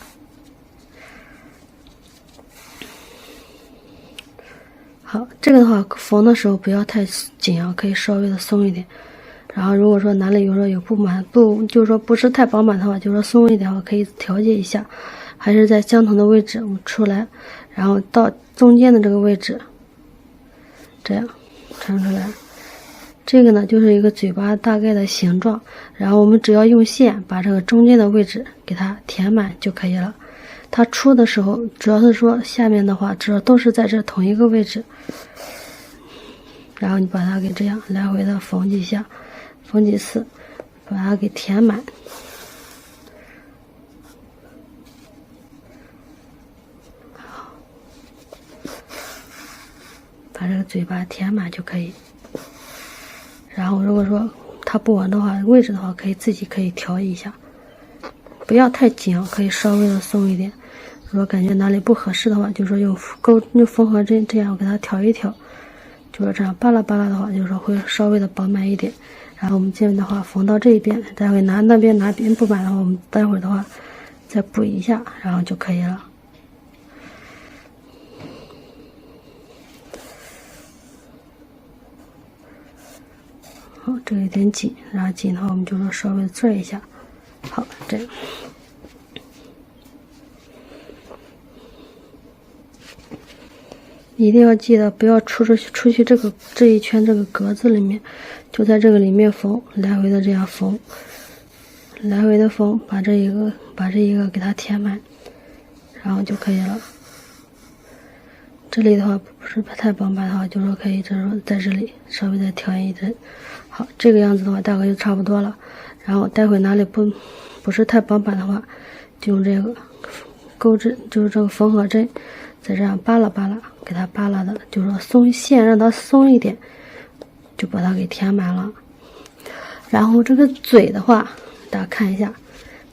好，这个的话缝的时候不要太紧啊，可以稍微的松一点。然后如果说哪里有不满，就是说不是太饱满的话，就是说松一点的话可以调节一下，还是在相同的位置我们出来，然后到中间的这个位置这样穿出来。这个呢就是一个嘴巴大概的形状，然后我们只要用线把这个中间的位置给它填满就可以了。它出的时候主要是说下面的话主要都是在这同一个位置，然后你把它给这样来回的缝几下，缝几次，把它给填满。把这个嘴巴填满就可以。然后如果说它不稳的话，位置的话可以调一下，不要太紧，可以稍微的松一点。如果感觉哪里不合适的话，就说用缝合针这样给它调一调，就是这样扒拉扒拉的话，就是说会稍微的饱满一点。然后我们这边的话缝到这一边，待会那边不满的话，我们待会儿的话再补一下，然后就可以了。好，这个有点紧，然后紧的话我们就说稍微拽一下。好，这样。一定要记得不要出去这一圈这个格子里面，就在这个里面缝，来回的这样缝，来回的缝，把这一个给它填满，然后就可以了。这里的话不是太饱满的话，就说可以在这里稍微再调一针。好，这个样子的话大概就差不多了。然后待会哪里不是太饱满的话，就用这个钩针，就是这个缝合针，再这样扒拉扒拉，给它扒拉的，就是说松线让它松一点，就把它给填满了。然后这个嘴的话，大家看一下，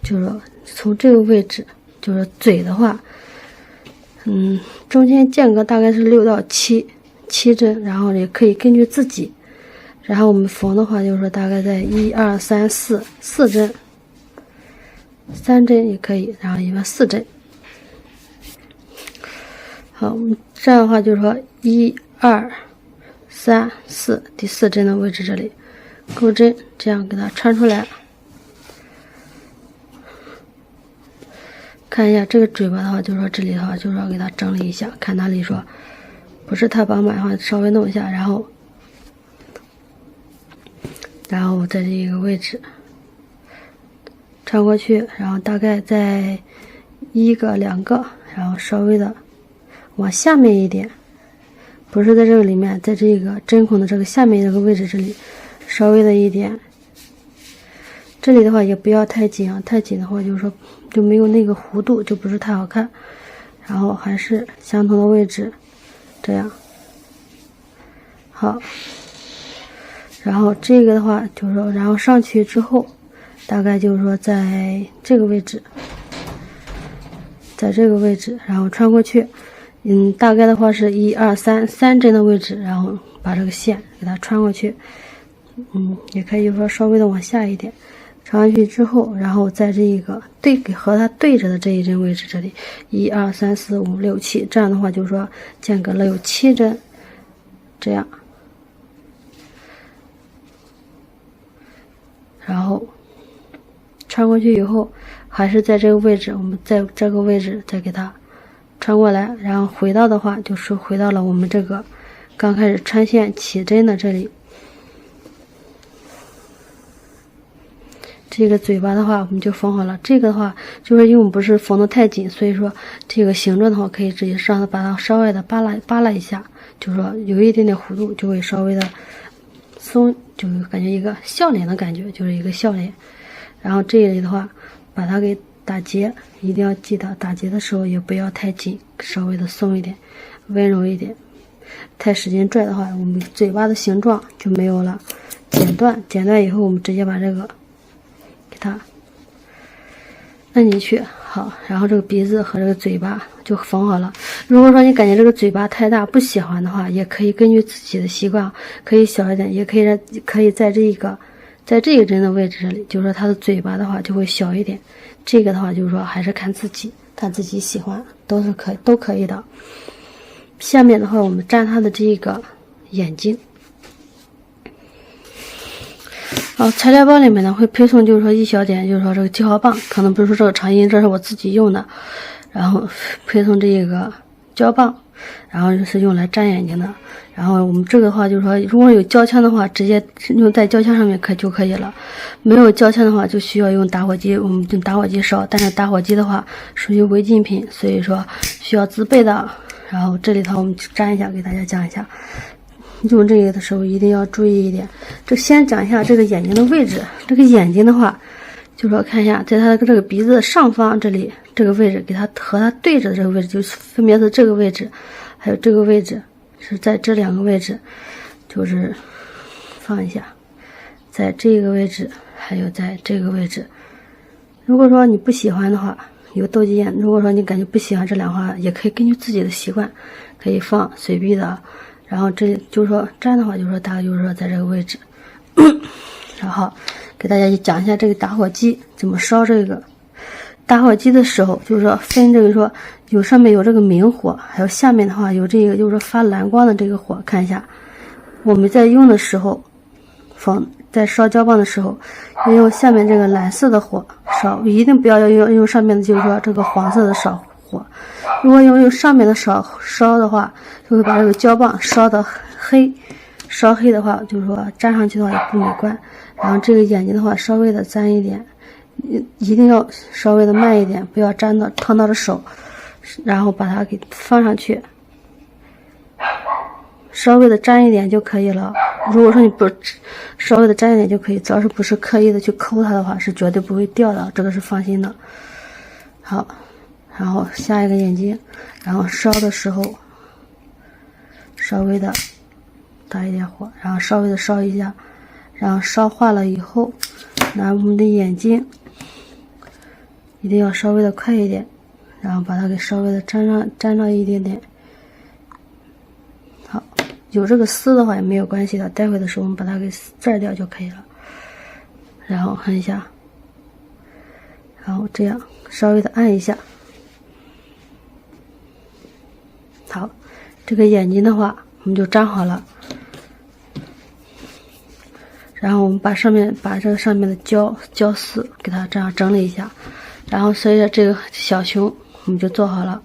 就是说从这个位置，就是嘴的话，中间间隔大概是6到7针，然后也可以根据自己。然后我们缝的话，就是说大概在1、2、3、4针，3针也可以，然后一般4针。好，我们这样的话就是说1、2、3、4，第4针的位置这里钩针这样给它穿出来。看一下这个嘴巴的话，就是说这里的话就是要给它整理一下，看哪里说不是太饱满的话，稍微弄一下，然后在这一个位置穿过去，然后大概在1个2个，然后稍微的往下面一点，不是在这个里面，在这个针孔的这个下面这个位置这里稍微的一点。这里的话也不要太紧啊，太紧的话就是说就没有那个弧度，就不是太好看。然后还是相同的位置这样。好，然后这个的话就是说，然后上去之后大概就是说在这个位置，在这个位置，然后穿过去，大概的话是1、2、3针的位置，然后把这个线给它穿过去。也可以说稍微的往下一点，穿上去之后，然后在这一个和它对着的这一针位置这里，1、2、3、4、5、6、7，这样的话就是说间隔了有7针，这样，然后穿过去以后，还是在这个位置，我们在这个位置再给它穿过来，然后回到的话就是回到了我们这个刚开始穿线起针的这里。这个嘴巴的话我们就缝好了，这个的话就是因为我们不是缝得太紧，所以说这个形状的话可以直接让它把它稍微的扒拉一下，就是说有一点点弧度就会稍微的松，就感觉一个笑脸的感觉，就是一个笑脸。然后这里的话把它给打结，一定要记得打结的时候也不要太紧，稍微的松一点，温柔一点，太使劲拽的话我们嘴巴的形状就没有了。剪断以后我们直接把这个给它摁进去，好，然后这个鼻子和这个嘴巴就缝好了。如果说你感觉这个嘴巴太大不喜欢的话，也可以根据自己的习惯，可以小一点，也可以在这个针的位置这里，就是说它的嘴巴的话就会小一点。这个的话就是说还是看自己喜欢，都可以的。下面的话我们粘它的这个眼睛。材料包里面呢会配送，就是说1小点，就是说这个记号棒，可能不是说这个长印，这是我自己用的，然后配送这个胶棒，然后是用来粘眼睛的。然后我们这个的话就是说，如果有胶枪的话，直接用在胶枪上面就可以了；没有胶枪的话，就需要用打火机，我们用打火机烧。但是打火机的话属于违禁品，所以说需要自备的。然后这里头我们粘一下，给大家讲一下。用这个的时候一定要注意一点，先讲一下这个眼睛的位置。这个眼睛的话，就说看一下，在它的这个鼻子的上方这里这个位置，给它和它对着的这个位置，就分别是这个位置，还有这个位置，是在这2个位置，就是放一下，在这个位置，还有在这个位置。如果说你不喜欢的话，有斗鸡眼，如果说你感觉不喜欢这2话，也可以根据自己的习惯，可以放随便的。然后这就是说粘的话，就是说大概就是说在这个位置。然后给大家讲一下这个打火机怎么烧。这个打火机的时候，就是说分这个说有上面有这个明火，还有下面的话有这个就是说发蓝光的这个火。看一下我们在用的时候，在烧胶棒的时候，要用下面这个蓝色的火烧，一定不要用上面的就是说这个黄色的烧火。如果用上面的烧的话，就会把这个胶棒烧得黑，烧黑的话就是说粘上去的话也不美观。然后这个眼睛的话稍微的粘一点，一定要稍微的慢一点，不要烫到了手，然后把它给放上去，稍微的粘一点就可以了。如果说你不稍微的粘一点就可以，只要是不是刻意的去抠它的话，是绝对不会掉的，这个是放心的。好，然后下一个眼睛，然后烧的时候稍微的打一点火，然后稍微的烧一下，然后烧化了以后，拿我们的眼睛一定要稍微的快一点，然后把它给稍微的粘上一点点。好，有这个丝的话也没有关系的，待会的时候我们把它给拽掉就可以了。然后按一下，然后这样稍微的按一下。好，这个眼睛的话我们就粘好了。然后我们把这个上面的胶丝给它这样整理一下，然后随着这个小熊我们就做好了。